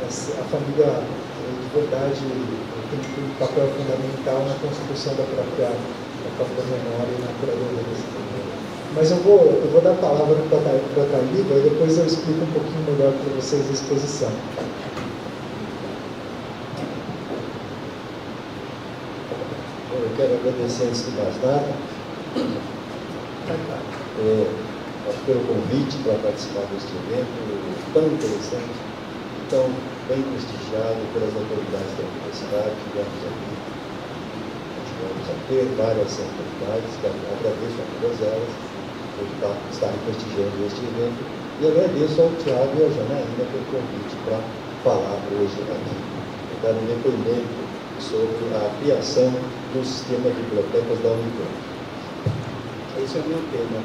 a família, de verdade, tem um papel fundamental na construção da própria memória e na curadoria desse problema. Mas eu vou dar a palavra para a Thalita e depois eu explico um pouquinho melhor para vocês a exposição. Eu quero agradecer, antes de mais nada, pelo convite para participar deste evento tão interessante, tão bem prestigiado pelas autoridades da universidade. Tivemos a ter várias autoridades, que agradeço a todas elas por estarem prestigiando este evento, e agradeço ao Tiago e à Janaína pelo convite para falar hoje aqui. Eu dar um depoimento sobre a criação do sistema de bibliotecas da Unicamp. Esse é o meu tema.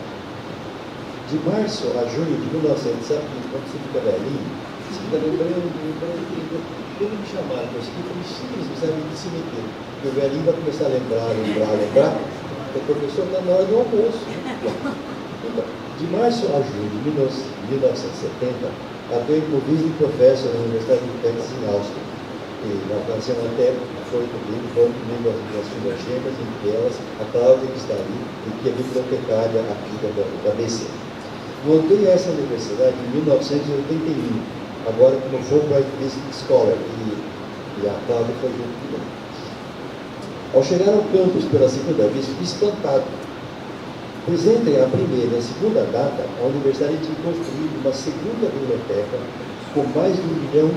De março a junho de 1900, quando você fica velhinho, você fica lembrando, como me chamaram, eu falei, simplesmente de cemitério. E o velhinho vai começar a lembrar, o professor está na hora do almoço. Então, de março a junho de 1970, atuei como vice-professor na Universidade de Texas em Austin. E na ocasião até foi comigo as minhas filhas gêmeas, entre elas a Cláudia, que está ali, e que é bibliotecária aqui da BC. Montei essa universidade em 1981, agora como Fulbright Visiting Scholar, e a Cláudia foi junto comigo. Ao chegar ao campus pela segunda vez, fiquei espantado, pois entre a primeira e a segunda data, a universidade tinha construído uma segunda biblioteca com mais de 1 milhão,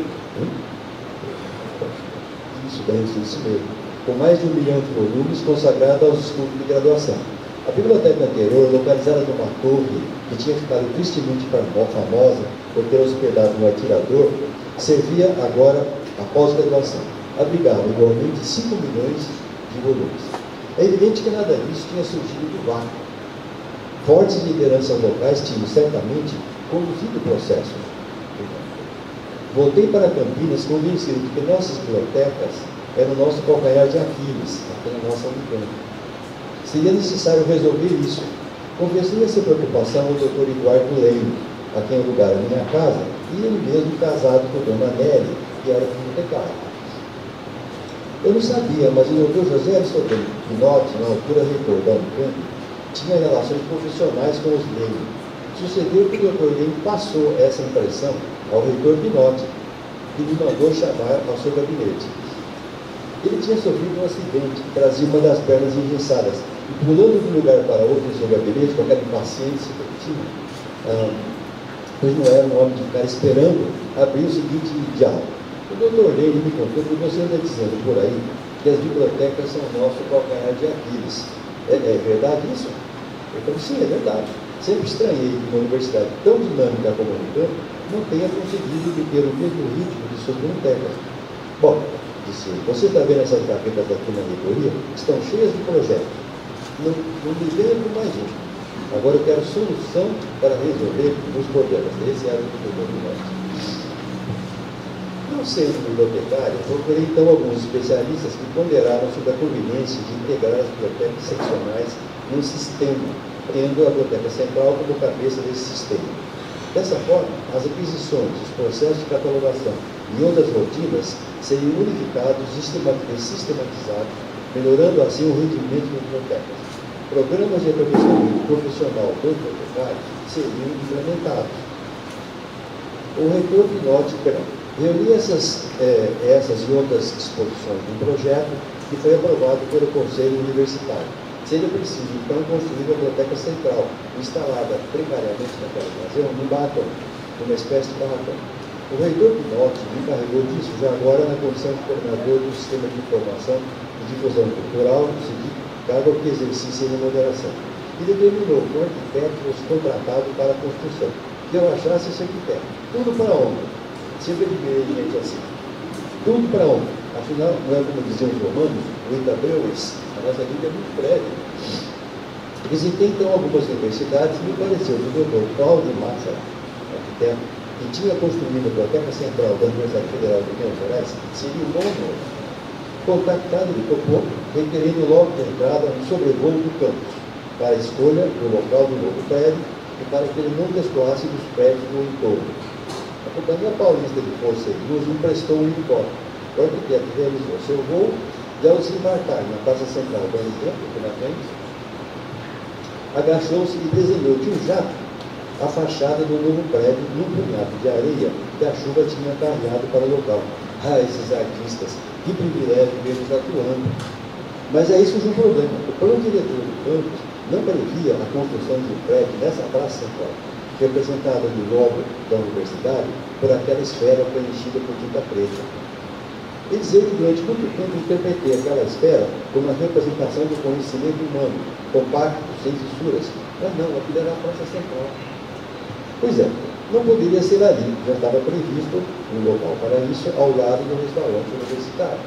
isso mesmo, com mais de 1 milhão de volumes consagrada aos estudos de graduação. A biblioteca anterior, localizada numa torre que tinha ficado tristemente famosa por ter hospedado um atirador, servia agora a pós-graduação. Abrigava igualmente 5 milhões de volumes. É evidente que nada disso tinha surgido do vácuo. Fortes lideranças locais tinham certamente conduzido o processo. Voltei para Campinas convencido de que nossas bibliotecas eram o nosso calcanhar de Aquiles, aqui na nossa Unicamp. Seria necessário resolver isso. Confessei essa preocupação ao Dr. Eduardo Leino, a quem alugara a minha casa, e ele mesmo casado com a Dona Nelly, que era bibliotecária. Eu não sabia, mas o Dr. José Aristodemo Pinotti, na altura reitor da Unicamp, tinha relações profissionais com os Leino. Sucedeu que o Dr. Leino passou essa impressão ao reitor Pinotti, que me mandou chamar ao seu gabinete. Ele tinha sofrido um acidente que trazia uma das pernas engessadas, e pulando de um lugar para outro em seu gabinete, com aquela impaciência que tinha, pois não era um homem de ficar esperando, abriu o seguinte diálogo. O doutor Leine me contou que você anda dizendo por aí que as bibliotecas são o nosso calcanhar de Aquiles. É verdade isso? Eu falei, sim, é verdade. Sempre estranhei que uma universidade tão dinâmica como a Unicamp não tenha conseguido ter o mesmo ritmo de suas bibliotecas. Bom, disse ele, você está vendo essas gavetas aqui na reitoria? Estão cheias de projetos. Não me venha com mais um. Agora eu quero solução para resolver os problemas. Esse era o problema do nosso. Não sendo bibliotecário, procurei então alguns especialistas que ponderaram sobre a conveniência de integrar as bibliotecas seccionais num sistema, tendo a biblioteca central como cabeça desse sistema. Dessa forma, as aquisições, os processos de catalogação e outras rotinas seriam unificados e sistematizados, melhorando assim o rendimento das bibliotecas. Programas de aperfeiçoamento profissional dos bibliotecários seriam implementados. O reitor Pinotti reuniu essas e outras disposições de um projeto que foi aprovado pelo Conselho Universitário. Seria preciso, então, construir a biblioteca central, instalada precariamente naquela ocasião, num barracão, uma espécie de barracão. O reitor Pinotti me encarregou disso já agora na condição de coordenador do Sistema de Informação e Difusão Cultural, do CIDIC, cargo que exerci sem remuneração. E determinou que o arquiteto fosse contratado para a construção. Que eu achasse esse arquiteto. Tudo para onde? Sempre de gente assim. Tudo para onde? Afinal, não é como diziam os romanos, o Itabeus, a nossa vida é muito breve. Visitei então algumas universidades e me pareceu que o Dr. Paulo de Massa, arquiteto, que tinha construído a Biblioteca Central da Universidade Federal de Minas Gerais, seria um bom nome. Contactado, ele topou, requerendo logo de entrada um sobrevoo do campus, para a escolha do local do novo prédio e para que ele não destoasse dos prédios no entorno. A Companhia Paulista de Força e Luz emprestou um helicóptero. O arquiteto realizou seu voo e, ao desembarcar na Praça Central do Exemplo, aqui na frente, agachou-se e desenhou de um jato a fachada do novo prédio num punhado de areia que a chuva tinha carregado para o local. Ah, esses artistas, que privilégio vê-los atuando. Mas aí surgiu um problema. O plano diretor do campus não previa a construção de um prédio nessa praça central, representada no logo da universidade por aquela esfera preenchida por tinta preta. E dizer que durante muito tempo interpretei aquela esfera como uma representação do conhecimento humano, compacto, sem fissuras. Mas não, aquilo era a praça central. Pois é, não poderia ser ali, já estava previsto um local para isso ao lado do restaurante universitário.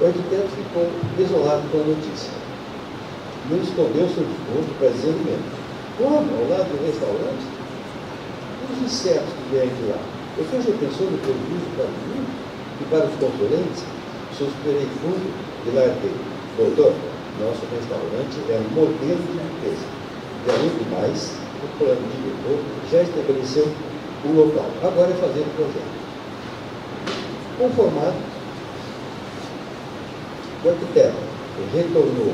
O arquiteto ficou desolado com a notícia. Não escondeu seu desgosto para dizer mesmo. Como? Ao lado do restaurante? Os insetos que vierem de lá. O senhor já pensou no prejuízo para mim e para os consulentes? Suspirei fundo e larguei. Doutor, nosso restaurante é um modelo de limpeza. E além do mais, o plano diretor já estabeleceu o local. Agora é fazer o projeto. Conformado, o arquiteto retornou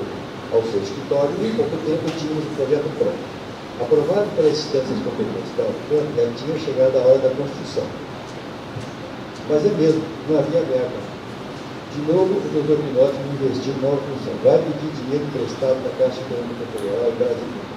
ao seu escritório e em pouco tempo tínhamos o projeto pronto. Aprovado pelas instâncias competentes da UFAM, já tinha chegado a hora da construção. Mas é mesmo, não havia verba. De novo, o Dr. Pinotti me investiu numa função. Vai pedir dinheiro emprestado da Caixa Econômica Federal brasileira.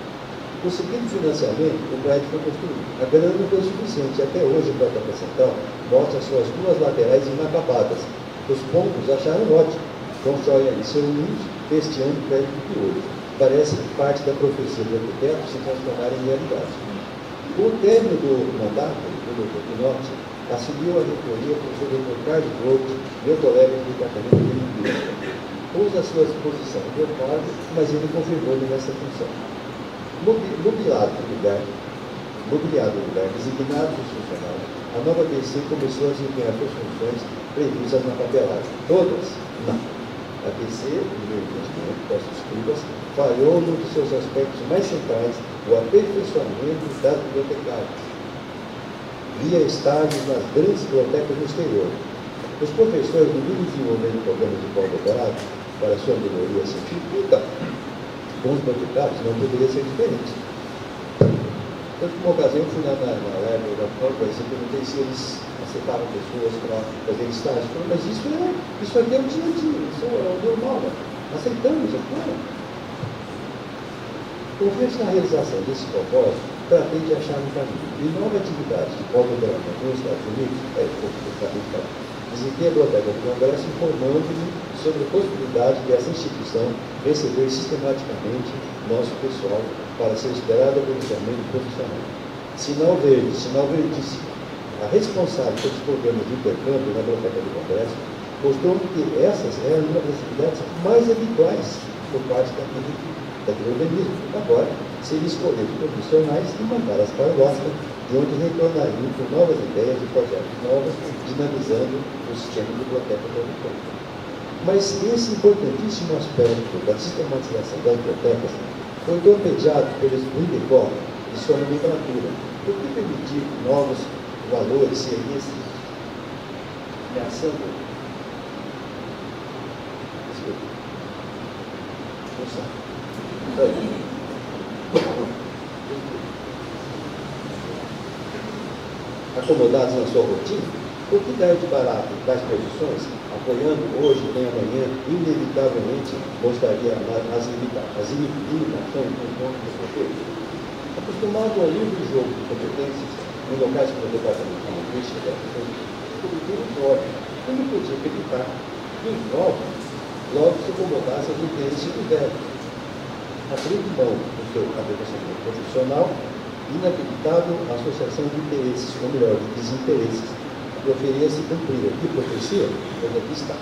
Conseguindo financiamento, o prédio foi construído. A grana não foi suficiente. Até hoje, a Biblioteca Central mostra suas duas laterais inacabadas. Os pombos acharam ótimo. Constroem ali seu ninho, este ano o prédio de hoje. Parece que parte da profecia do arquiteto se transformar em realidade. Com o término do mandato do Dr. Pinotti, assumiu a reitoria o professor Dr. Carlos Gold, meu colega do departamento de linguística. Pôs à sua disposição o meu cargo, mas ele confirmou-me nessa função. Mobiliado o lugar, designado os funcionários, a nova BC começou a desempenhar suas funções previstas na papelagem. Todas? Não. A BC, no meu entendimento, peço desculpas, falhou num dos seus aspectos mais centrais, o aperfeiçoamento das bibliotecárias. Via estágios nas grandes bibliotecas do exterior. Os professores, no meio de desenvolvendo programas de pós-doutorado para sua melhoria científica, com os bibliotecários não poderia ser diferente. Tanto que uma ocasião eu fui na live da FAM, por exemplo, perguntei se eles aceitavam pessoas para fazer estágio. Mas isso aqui é o dia a dia, isso é o normal, né? Aceitamos, é claro. Confiante na realização desse propósito, tratei de achar um caminho. E nova atividade de pós-doutorado nos Estados Unidos, visitei a Biblioteca do Congresso informando-me sobre a possibilidade dessa instituição receber sistematicamente nosso pessoal para ser esperado aperfeiçoamento profissional. Sinal verde, sinal verdíssimo. A responsável pelos programas de intercâmbio na Biblioteca do Congresso mostrou que essas eram uma das atividades mais habituais por parte daquele organismo. Agora, seria escolher os profissionais e mandá-las para o OSCA, de onde retornariam com novas ideias e projetos novos, dinamizando o sistema de biblioteca pública. Mas esse importantíssimo aspecto da sistematização das bibliotecas foi torpedeado pelo RIBECOR e sua nomenclatura. Por que permitir novos valores seguissem ameaçando? Acomodados na sua rotina, por que dar de barato das posições, apoiando hoje nem amanhã, inevitavelmente mostraria as limitações dos pontos do projeto? Acostumado ao livre jogo de competências em locais como o Departamento de Linguística, cultura própria, eu não podia acreditar que os novos logo se acomodassem aos interesses do velho. Abrindo mão do seu aperfeiçoamento profissional, inacreditável associação de interesses, ou melhor, de desinteresses. proferia se cumprir. Que profecia? Pois aqui está.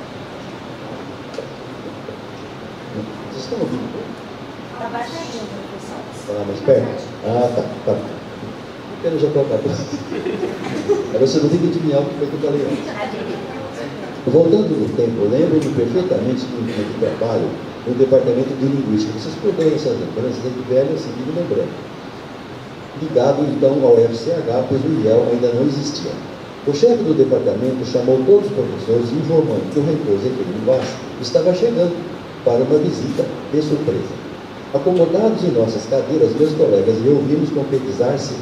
Vocês estão ouvindo? Está baixadinho, professor. Falar mais perto? Ah, tá. Eu já estou acabando. Agora você não tem que adivinhar o que foi que eu falei antes. Voltando no tempo, lembro-me perfeitamente do dia de trabalho no departamento de linguística. Vocês perdoem essas lembranças, é de velho assim, me lembrando. Ligado então ao FCH, pois o IEL ainda não existia. O chefe do departamento chamou todos os professores informando que o reitor Zeferino Vaz estava chegando para uma visita de surpresa. Acomodados em nossas cadeiras, meus colegas e eu vimos concretizar-se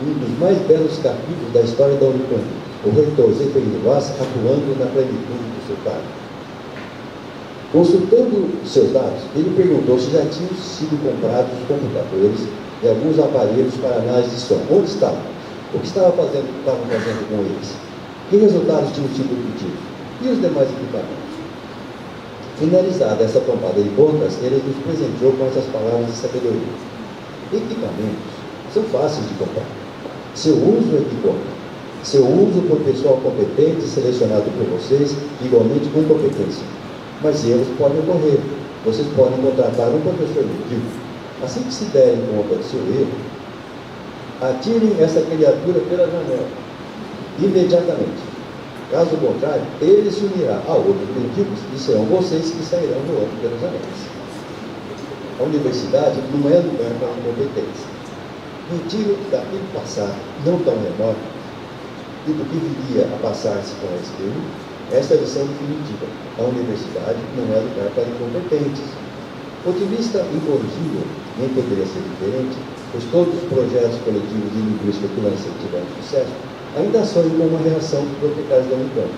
um dos mais belos capítulos da história da Unicamp, o reitor Zeferino Vaz atuando na plenitude do seu cargo. Consultando seus dados, ele perguntou se já tinham sido comprados os computadores e alguns aparelhos para análise de som. Onde estavam? O que estavam fazendo com eles? Que resultados tinham sido obtidos? E os demais equipamentos? Finalizada essa tomada de contas, ele nos presenteou com essas palavras de sabedoria. Equipamentos são fáceis de comprar. Seu uso é que conta. Seu uso por pessoal competente, selecionado por vocês, igualmente com competência. Mas erros podem ocorrer. Vocês podem contratar um professor medíocre. Assim que se derem conta do seu erro, atirem essa criatura pela janela, imediatamente. Caso contrário, ele se unirá a outros medíocres e serão vocês que sairão do ano pelas janelas. A universidade não é lugar para incompetência. Retiro daquele passado não tão menor e do que viria a passar-se com esse período, esta é a lição definitiva. A universidade não é lugar para incompetentes. Otimista incorrigível, nem poderia ser diferente, pois todos os projetos coletivos de linguística que lancei tiveram sucesso, ainda sonho com uma reação dos proprietários da Unicamp.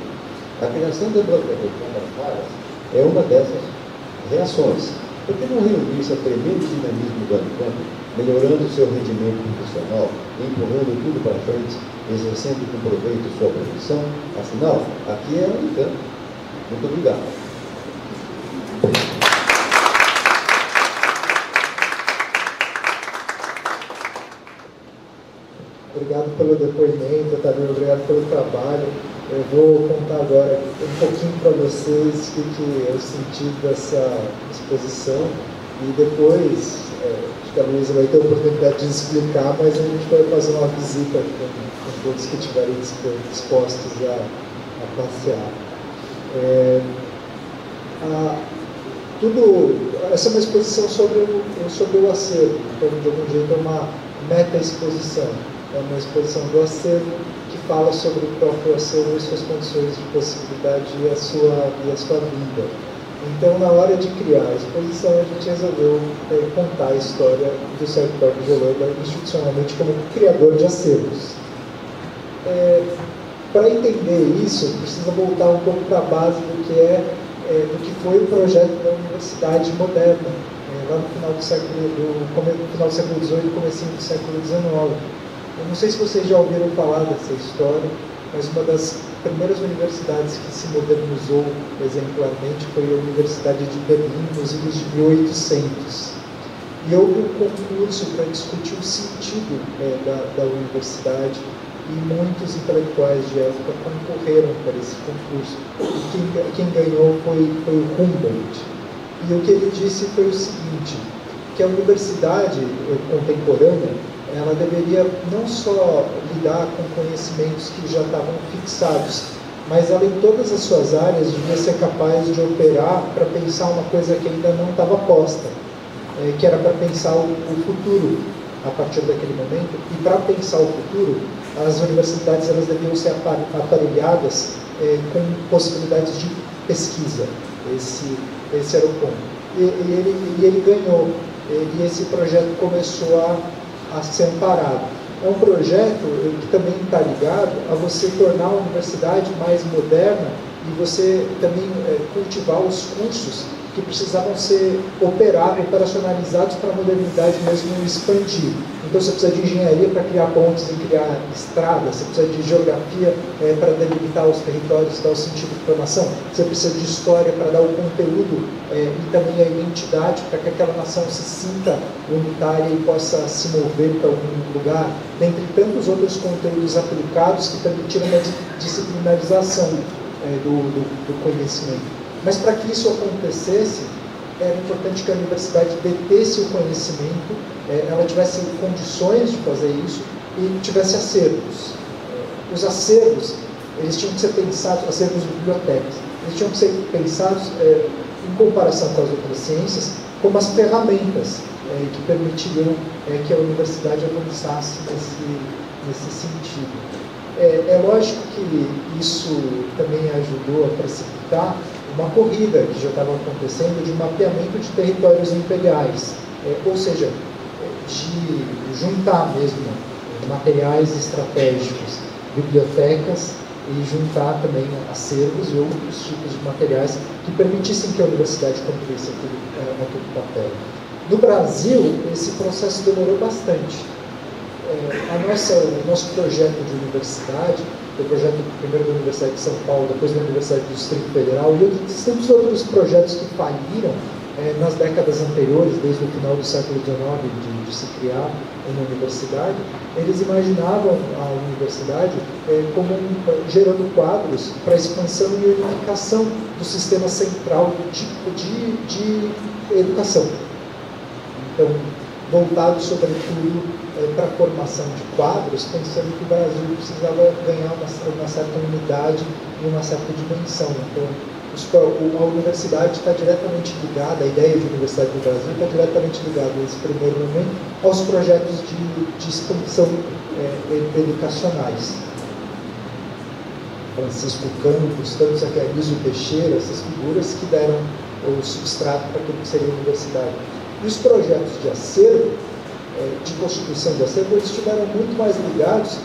A criação da biblioteca de Caras é uma dessas reações. Por que não reunir-se a tremendo dinamismo da Unicamp, melhorando seu rendimento profissional, empurrando tudo para frente, exercendo com proveito sua profissão? Afinal, aqui é a Unicamp. Muito obrigado. Obrigado pelo depoimento, Tadeu, obrigado pelo trabalho. Eu vou contar agora um pouquinho para vocês o que é o sentido dessa exposição e depois, acho que a Luísa vai ter a oportunidade de explicar, mas a gente vai fazer uma visita com todos que estiverem dispostos a passear. Essa é uma exposição sobre o acervo, então de algum jeito é uma meta-exposição. É uma exposição do acervo que fala sobre o próprio acervo e suas condições de possibilidade e a sua vida. Então, na hora de criar a exposição, a gente resolveu contar a história do Sérgio Buarque de Holanda institucionalmente como criador de acervos. Para entender isso, precisa voltar um pouco para a base do que foi o projeto da universidade moderna, lá no final do século XVIII e comecinho do século XIX. Eu não sei se vocês já ouviram falar dessa história, mas uma das primeiras universidades que se modernizou exemplarmente foi a Universidade de Berlim, nos idos de 1800. E houve um concurso para discutir o sentido da universidade e muitos intelectuais de época concorreram para esse concurso. E quem ganhou foi o Humboldt. E o que ele disse foi o seguinte, que a universidade contemporânea ela deveria não só lidar com conhecimentos que já estavam fixados, mas ela em todas as suas áreas devia ser capaz de operar para pensar uma coisa que ainda não estava posta, que era para pensar o futuro a partir daquele momento. E para pensar o futuro, as universidades elas deviam ser aparelhadas com possibilidades de pesquisa. Esse era o ponto. E ele ganhou. E esse projeto começou a ser amparado. É um projeto que também está ligado a você tornar a universidade mais moderna e você também cultivar os cursos que precisavam ser operacionalizados para a modernidade mesmo expandir. Então você precisa de engenharia para criar pontes e criar estradas, você precisa de geografia para delimitar os territórios, dar o sentido de formação, você precisa de história para dar o conteúdo e também a identidade para que aquela nação se sinta unitária e possa se mover para algum lugar, dentre tantos outros conteúdos aplicados que permitiram uma disciplinarização do conhecimento. Mas para que isso acontecesse, era importante que a universidade detesse o conhecimento, ela tivesse condições de fazer isso e tivesse acervos. Os acervos, eles tinham que ser pensados, acervos de bibliotecas, eles tinham que ser pensados em comparação com as outras ciências, como as ferramentas que permitiriam que a universidade avançasse nesse sentido. É lógico que isso também ajudou a precipitar uma corrida que já estava acontecendo de mapeamento de territórios imperiais, ou seja, de juntar mesmo materiais estratégicos, bibliotecas e juntar também acervos e outros tipos de materiais que permitissem que a universidade cumprisse aquele papel. No Brasil, esse processo demorou bastante. O nosso projeto de universidade, o projeto primeiro da Universidade de São Paulo, depois da Universidade do Distrito Federal e tantos outros projetos que faliram nas décadas anteriores, desde o final do século XIX, de se criar uma universidade, eles imaginavam a universidade como gerando quadros para a expansão e unificação do sistema central de educação. Então, voltado sobretudo para a formação de quadros, pensando que o Brasil precisava ganhar uma certa unidade e uma certa dimensão. Então, a universidade está diretamente ligada, a ideia de universidade do Brasil está diretamente ligada, nesse primeiro momento, aos projetos de expansão educacionais. Francisco Campos, tantos aqui, Anísio Teixeira, essas figuras que deram o substrato para aquilo que seria a universidade. E os projetos de acervo, de constituição de acervo, eles estiveram muito mais ligados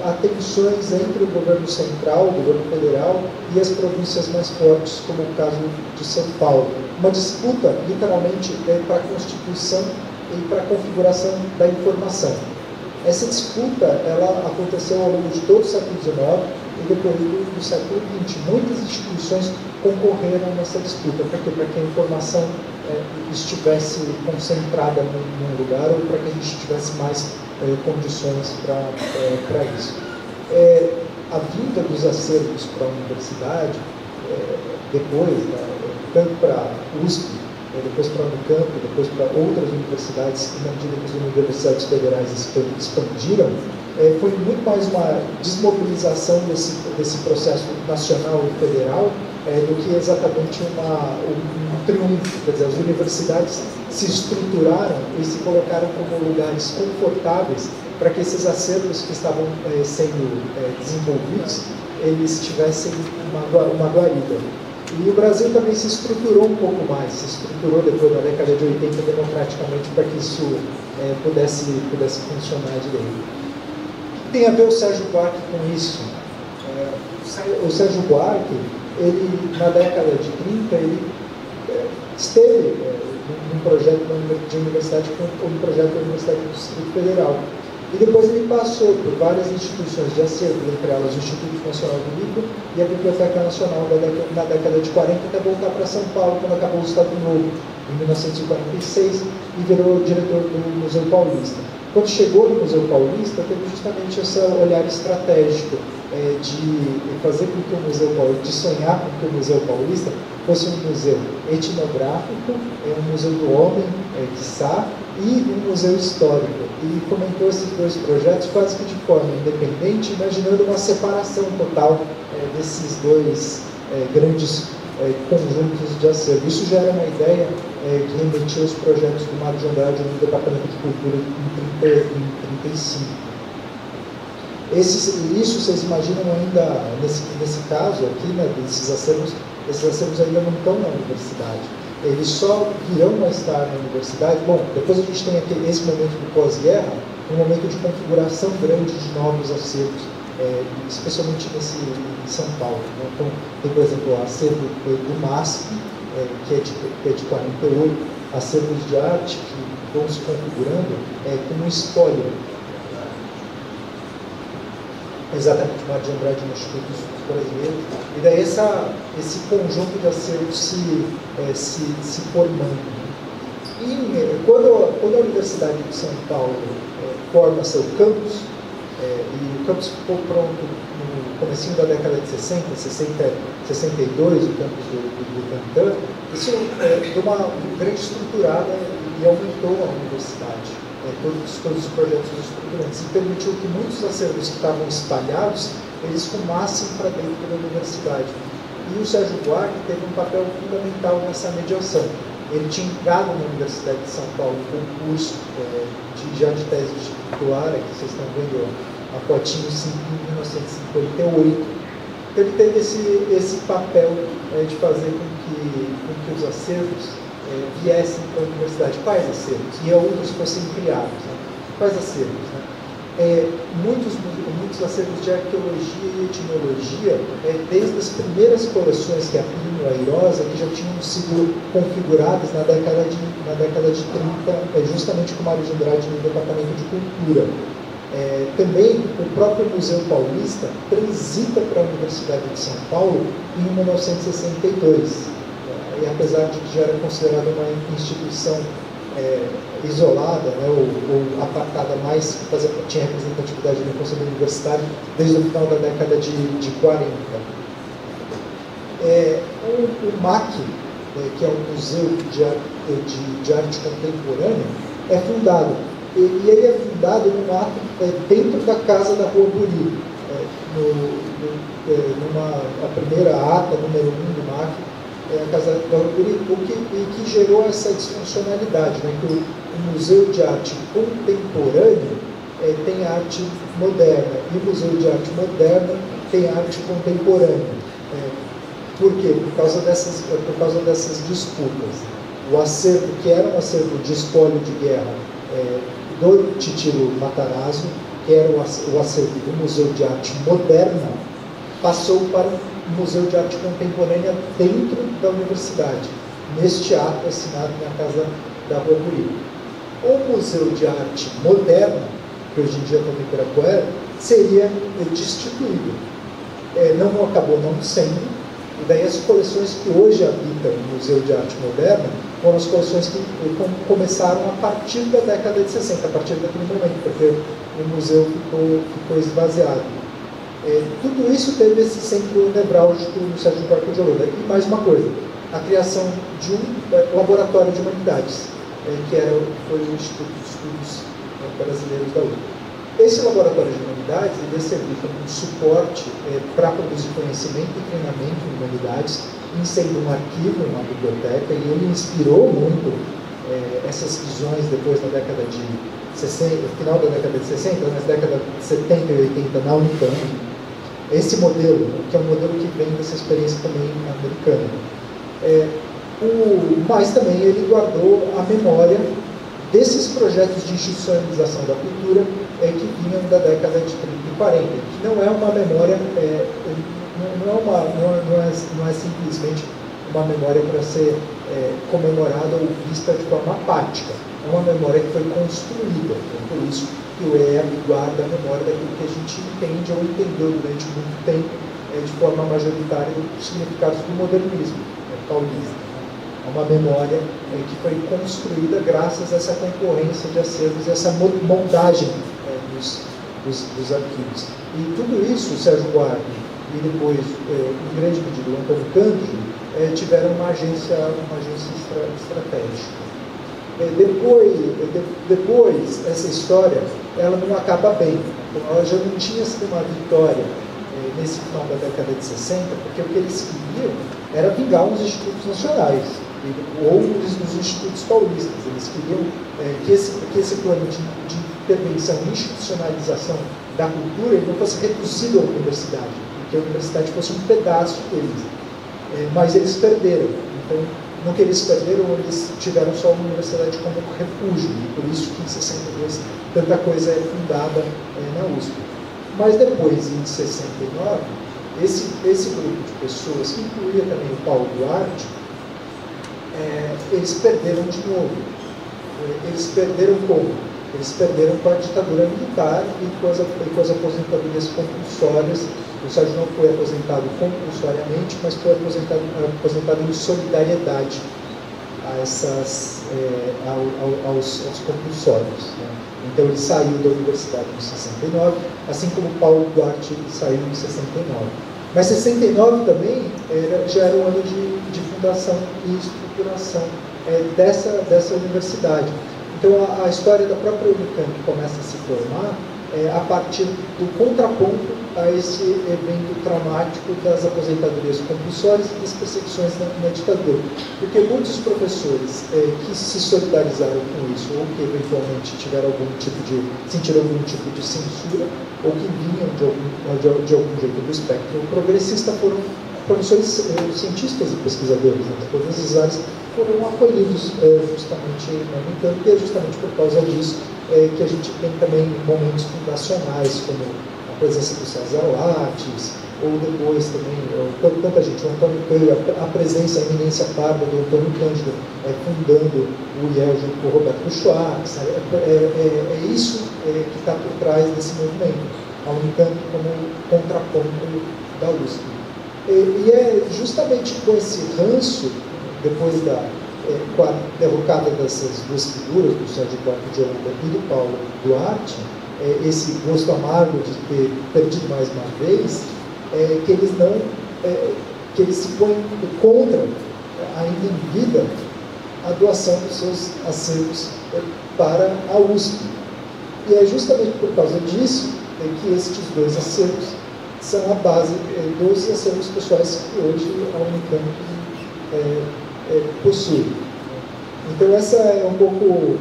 a tensões entre o governo central, o governo federal e as províncias mais fortes, como o caso de São Paulo. Uma disputa, literalmente, para a constituição e para a configuração da informação. Essa disputa ela aconteceu ao longo de todo o século XIX e decorrido do século XX. Muitas instituições concorreram nessa disputa, para que a informação estivesse concentrada num lugar ou para que a gente tivesse mais condições para isso. A vinda dos acervos para a universidade, depois, tanto para a USP, depois para a Unicamp, depois para outras universidades, na medida que as universidades federais expandiram, foi muito mais uma desmobilização desse processo nacional e federal do que exatamente um triunfo. Quer dizer, as universidades se estruturaram e se colocaram como lugares confortáveis para que esses acervos que estavam sendo desenvolvidos, eles tivessem uma guarida. E o Brasil também se estruturou um pouco mais, se estruturou depois da década de 80 democraticamente para que isso pudesse funcionar direito. Tem a ver o Sérgio Buarque com isso. O Sérgio Buarque, ele, na década de 30, ele esteve num projeto de universidade, um projeto da Universidade do Distrito Federal. E depois ele passou por várias instituições de acervo, entre elas o Instituto Nacional do Livro e a Biblioteca Nacional na década de 40, até voltar para São Paulo, quando acabou o Estado Novo, em 1946, e virou diretor do Museu Paulista. Quando chegou no Museu Paulista, teve justamente esse olhar estratégico de fazer com que o Museu Paulista, de sonhar com que o Museu Paulista fosse um museu etnográfico, um museu do homem, quiçá, e um museu histórico. E comentou esses dois projetos quase que de forma independente, imaginando uma separação total desses dois grandes conjuntos de acervo. Isso já era uma ideia que remetia aos projetos do Mário de Andrade no Departamento de Cultura em 1935. Isso vocês imaginam ainda, nesse caso aqui, né, esses acervos ainda não estão na universidade. Eles só virão mais tarde na universidade. Bom, depois a gente tem aqui esse momento do pós-guerra, um momento de configuração grande de novos acervos, especialmente em São Paulo. Né? Então, tem, por exemplo, o acervo do MASP, que é de 48, acervos de arte, que vão se configurando como um espólio. Exatamente, Mário de Andrade no Instituto dos Estudos Brasileiros. E daí esse conjunto de acervos se formando. E quando a Universidade de São Paulo forma seu campus, e o campus ficou pronto no comecinho da década de 60, 62, o campus do Butantã, isso deu uma grande estruturada e aumentou a universidade, todos os projetos estruturantes, e permitiu que muitos acervos que estavam espalhados, eles rumassem para dentro da universidade. E o Sérgio Buarque teve um papel fundamental nessa mediação. Ele tinha entrado na Universidade de São Paulo com um curso já de tese titular, que vocês estão vendo a fotinho em 1958. Então ele teve esse papel de fazer com que os acervos viessem para a universidade. Quais acervos? E outros fossem criados. Né? Quais acervos? Né? Muitos acervos de arqueologia e etnologia, desde as primeiras coleções que a Plínio, a Irosa, que já tinham sido configuradas na década de 30, justamente com o Mário de Andrade no Departamento de Cultura. Também o próprio Museu Paulista transita para a Universidade de São Paulo em 1962. E apesar de que já era considerada uma instituição isolada, né, ou apartada mais, que tinha representatividade no Conselho Universitário desde o final da década de 40. O MAC, que é o Museu de Arte Contemporânea, é fundado. E ele é fundado num ato dentro da casa da Rua Buri, a primeira ata, número 1 do MAC, a casa da Rua Buri, que gerou essa disfuncionalidade, né, que o Museu de Arte Contemporânea tem arte moderna, e o Museu de Arte Moderna tem arte contemporânea. Por quê? Por causa dessas disputas. O acervo, que era um acervo de espólio de guerra, do Titiro Matarazzo, que era o acervo do Museu de Arte Moderna, passou para o Museu de Arte Contemporânea dentro da universidade, neste ato assinado na casa da Rua Buri. O Museu de Arte Moderna, que hoje em dia está no Ibirapuera, seria destituído. Não acabou não sendo, e daí as coleções que hoje habitam o Museu de Arte Moderna foram as coleções que começaram a partir da década de 60, a partir daquele momento, porque o museu ficou esvaziado. Tudo isso teve esse centro nevrálgico no Sérgio Buarque de Holanda. E mais uma coisa, a criação de um laboratório de humanidades, que foi o Instituto de Estudos Brasileiros da USP. Esse laboratório de humanidades ia servir como um suporte para produzir conhecimento e treinamento em humanidades, em sendo um arquivo, uma biblioteca, e ele inspirou muito essas visões depois na década de 60, final da década de 60, nas décadas de 70 e 80 na Unicamp. Esse modelo, que é um modelo que vem dessa experiência também americana. Mas também ele guardou a memória desses projetos de institucionalização da cultura que vinham da década de 30 e 40, que não é uma memória, não é simplesmente uma memória para ser comemorada ou vista de forma apática. É uma memória que foi construída. Então, por isso que o EEB guarda a memória daquilo que a gente entende ou entendeu durante muito tempo de forma majoritária os significados do modernismo paulista. É uma memória que foi construída graças a essa concorrência de acervos e essa montagem dos arquivos. E tudo isso, o Sérgio Buarque e depois, em grande medida, o Antônio Cândido, tiveram uma agência estratégica. Depois, essa história, ela não acaba bem. Ela já não tinha sido uma vitória nesse final da década de 60, porque o que eles queriam era vingar os institutos nacionais, ou os institutos paulistas. Eles queriam que esse plano de intervenção e institucionalização da cultura ele não fosse reduzido à universidade, que a universidade fosse um pedaço deles. Mas eles perderam. Então, no que eles perderam, eles tiveram só a universidade como refúgio, e por isso que em 62 tanta coisa é fundada na USP. Mas depois, em 69, esse grupo de pessoas, que incluía também o Paulo Duarte, eles perderam de novo. eles perderam como? Eles perderam com a ditadura militar e com as aposentadorias compulsórias. O Sérgio não foi aposentado compulsoriamente, mas foi aposentado em solidariedade aos compulsórios. Né? Então ele saiu da universidade em 69, assim como Paulo Duarte saiu em 69. Mas 69 também já era um ano de fundação e estruturação dessa universidade. Então a história da própria Unicamp começa a se formar a partir do contraponto a esse evento traumático das aposentadorias compulsórias e das perseguições na ditadura. Porque muitos professores que se solidarizaram com isso, ou que eventualmente sentiram algum tipo de censura, ou que vinham de algum jeito do espectro progressista, foram professores cientistas e pesquisadores, né? Todas as áreas foram acolhidos justamente na Unicamp, e é justamente por causa disso que a gente tem também momentos fundacionais, como a presença do César Lattes, ou depois também, tanta gente, o Antônio Coelho, a presença, a eminência parda do Antônio Cândido, fundando o IEL junto com o Roberto Schwartz. É isso que está por trás desse movimento, a Unicamp como contraponto da USP. E é justamente com esse ranço, depois com a derrocada dessas duas figuras, do Sérgio Buarque de Holanda e do Paulo Duarte, esse gosto amargo de ter perdido mais uma vez, que eles se põem contra, ainda em vida, a doação dos seus acervos para a USP. E é justamente por causa disso que estes dois acervos são a base dos acervos pessoais que hoje a Unicamp possui. Então essa é um pouco o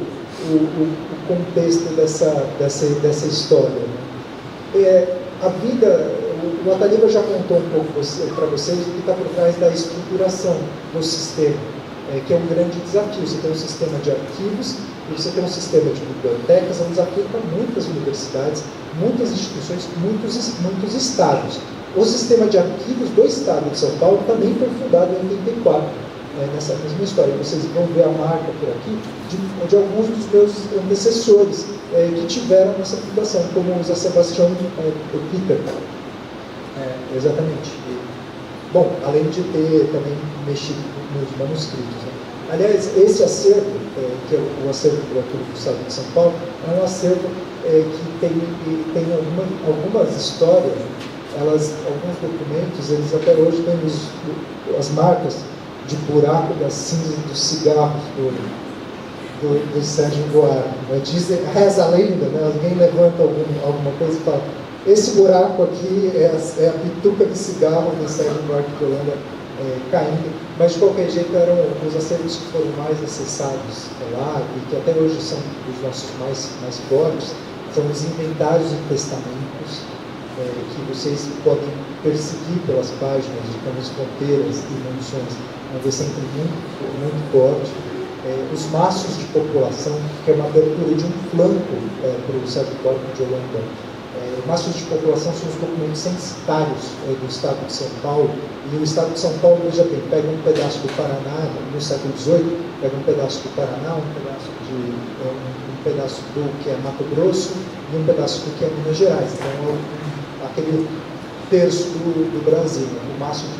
contexto dessa história. A vida, o Ataliba já contou um pouco para vocês o que está por trás da estruturação do sistema, que é um grande desafio. Você tem um sistema de arquivos e você tem um sistema de bibliotecas, é um desafio para muitas universidades, muitas instituições, muitos estados. O sistema de arquivos do estado de São Paulo também foi fundado em 84. Nessa mesma história, vocês vão ver a marca por aqui de alguns dos meus antecessores que tiveram essa fundação, como o Zé Sebastião Peter. Exatamente. Bom, além de ter também mexido nos manuscritos. Né? Aliás, esse acervo, que é o acervo do Arquivo do Estado de São Paulo, é um acervo que tem algumas histórias, alguns documentos, eles até hoje têm as marcas de buraco das cinzas dos cigarros do Sérgio Buarque. Reza a lenda, né? Alguém levanta alguma coisa e fala: esse buraco aqui é a pituca de cigarro do Sérgio Buarque de Holanda caindo. Mas de qualquer jeito eram os acervos que foram mais acessados lá e que até hoje são os nossos mais fortes, são os inventários e testamentos, que vocês podem perseguir pelas páginas de Caminhos, Fronteiras e Munições, onde é sempre muito forte. Os maços de população, que é uma abertura de um flanco para o Sérgio Buarque de Holanda. Maços de população são os documentos censitários do Estado de São Paulo, e o Estado de São Paulo já pega um pedaço do Paraná, no século XVIII, pega um pedaço do Paraná, um pedaço do que é Mato Grosso e um pedaço do que é Minas Gerais. Então, aquele terço do Brasil,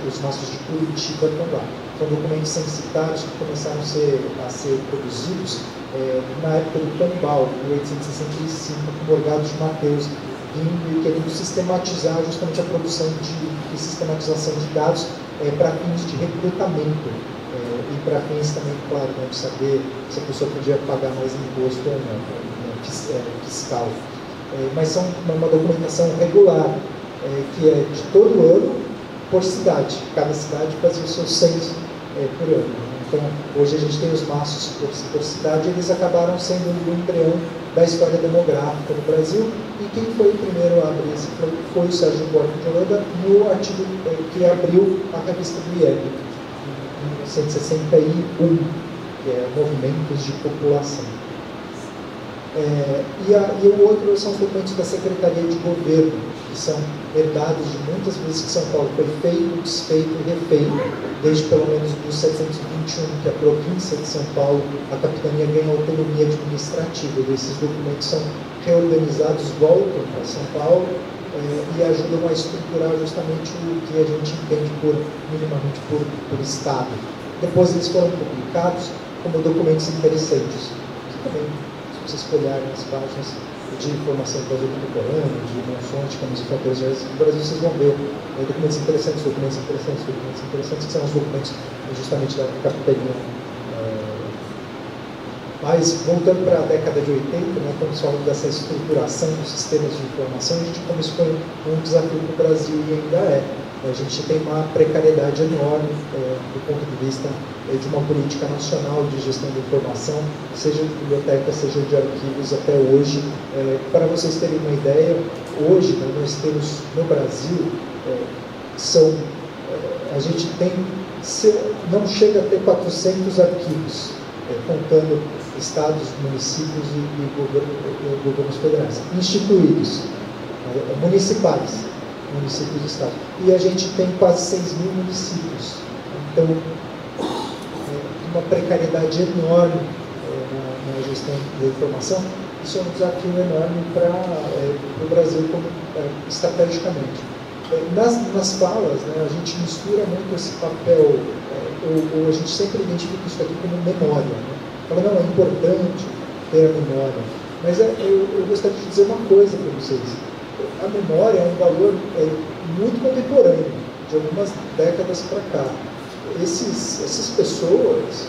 os maços de Curitiba estão lá. São documentos censitários que começaram a ser produzidos na época do Pombal, em 1865, com Morgado de Mateus, e querendo sistematizar justamente a produção e sistematização de dados para fins de recrutamento e para fins também, claro, né, de saber se a pessoa podia pagar mais imposto ou não, fiscal. Mas são uma documentação regular, que é de todo ano por cidade. Cada cidade fazia o seu censo por ano. Então, hoje a gente tem os maços por cidade, e eles acabaram sendo um embrião da história demográfica no Brasil, e quem foi o primeiro a abrir esse foi o Sérgio Buarque de Holanda, no artigo que abriu a revista do IEB, em 1961, que é Movimentos de População. E o outro são os documentos da Secretaria de Governo, que são herdados de muitas vezes que São Paulo foi feito, desfeito e refeito, desde pelo menos 1721, que a província de São Paulo, a capitania ganha autonomia administrativa, e esses documentos são reorganizados, voltam para São Paulo e ajudam a estruturar justamente o que a gente entende minimamente por Estado. Depois eles foram publicados como documentos interessantes, que também, se vocês olharem as páginas de informação do Brasil contemporâneo, de noções de caminhos e fronteiras do Brasil, vocês vão ver documentos interessantes, que são os documentos justamente da capitania. Mas, voltando para a década de 80, quando se fala dessa estruturação dos sistemas de informação, a gente como isso foi um desafio para o Brasil e ainda é. A gente tem uma precariedade enorme do ponto de vista de uma política nacional de gestão de informação, seja de biblioteca, seja de arquivos até hoje. Para vocês terem uma ideia, hoje nós temos no Brasil, a gente tem, não chega a ter 400 arquivos, contando estados, municípios e governos federais, instituídos, municipais. Municípios e estados. E a gente tem quase 6 mil municípios. Então, uma precariedade enorme na gestão da informação. Isso é um desafio enorme para o Brasil estrategicamente. Nas falas, a gente mistura muito esse papel, ou a gente sempre identifica isso aqui como memória. Fala, não, é importante ter a memória. Mas eu gostaria de dizer uma coisa para vocês. A memória é um valor muito contemporâneo, de algumas décadas para cá. Essas pessoas,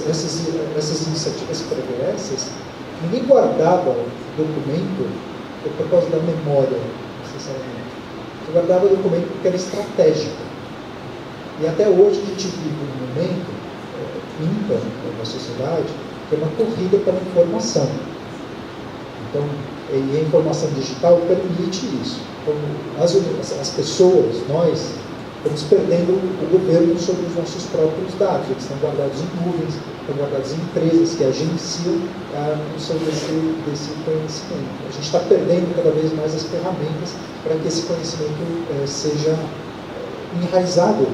essas iniciativas pregressas, ninguém guardava documento por causa da memória, necessariamente. Você guardava documento porque era estratégico. E até hoje a gente vive um momento ímpar na sociedade, que é uma corrida pela informação. Então, e a informação digital permite isso. Então, as pessoas, nós, estamos perdendo o governo sobre os nossos próprios dados. Eles estão guardados em nuvens, estão guardados em empresas que agenciam a função desse conhecimento. A gente está perdendo cada vez mais as ferramentas para que esse conhecimento seja enraizado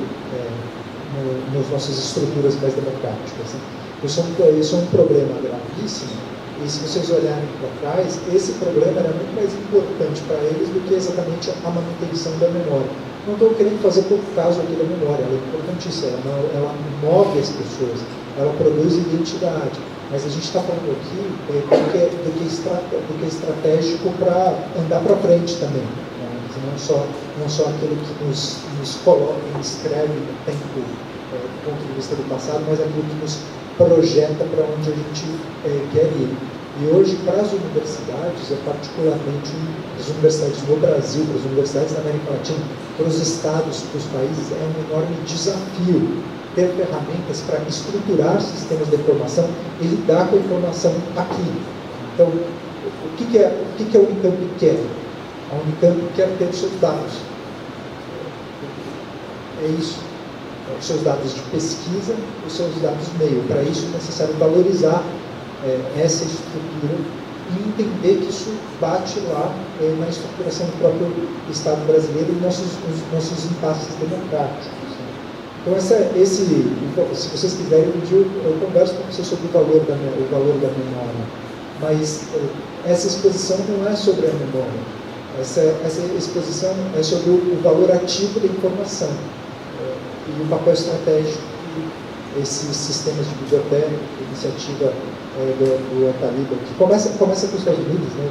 nas nossas estruturas mais democráticas. Isso é um problema gravíssimo. E se vocês olharem para trás, esse problema era muito mais importante para eles do que exatamente a manutenção da memória. Não estou querendo fazer por caso aqui da memória, ela é importantíssima, ela move as pessoas, ela produz identidade. Mas a gente está falando aqui do que é estratégico para andar para frente também. Não só aquilo que nos coloca e escreve no tempo do ponto de vista do passado, mas aquilo que nos projeta para onde a gente quer ir. E hoje, para as universidades, particularmente as universidades no Brasil, para as universidades da América Latina, para os estados, para os países, é um enorme desafio ter ferramentas para estruturar sistemas de informação e lidar com a informação aqui. Então, o que a Unicamp quer? A Unicamp quer ter os seus dados. É isso. Os seus dados de pesquisa, os seus dados meio. Para isso é necessário valorizar essa estrutura e entender que isso bate lá na estruturação do próprio Estado brasileiro e os nossos impasses democráticos. Então, se vocês quiserem, um dia eu converso com vocês sobre o valor da memória, mas essa exposição não é sobre a memória. Essa exposição é sobre o valor ativo da informação e o papel estratégico que esses sistemas de biblioteca, iniciativa do Ataliba, que começa com os Estados Unidos, né,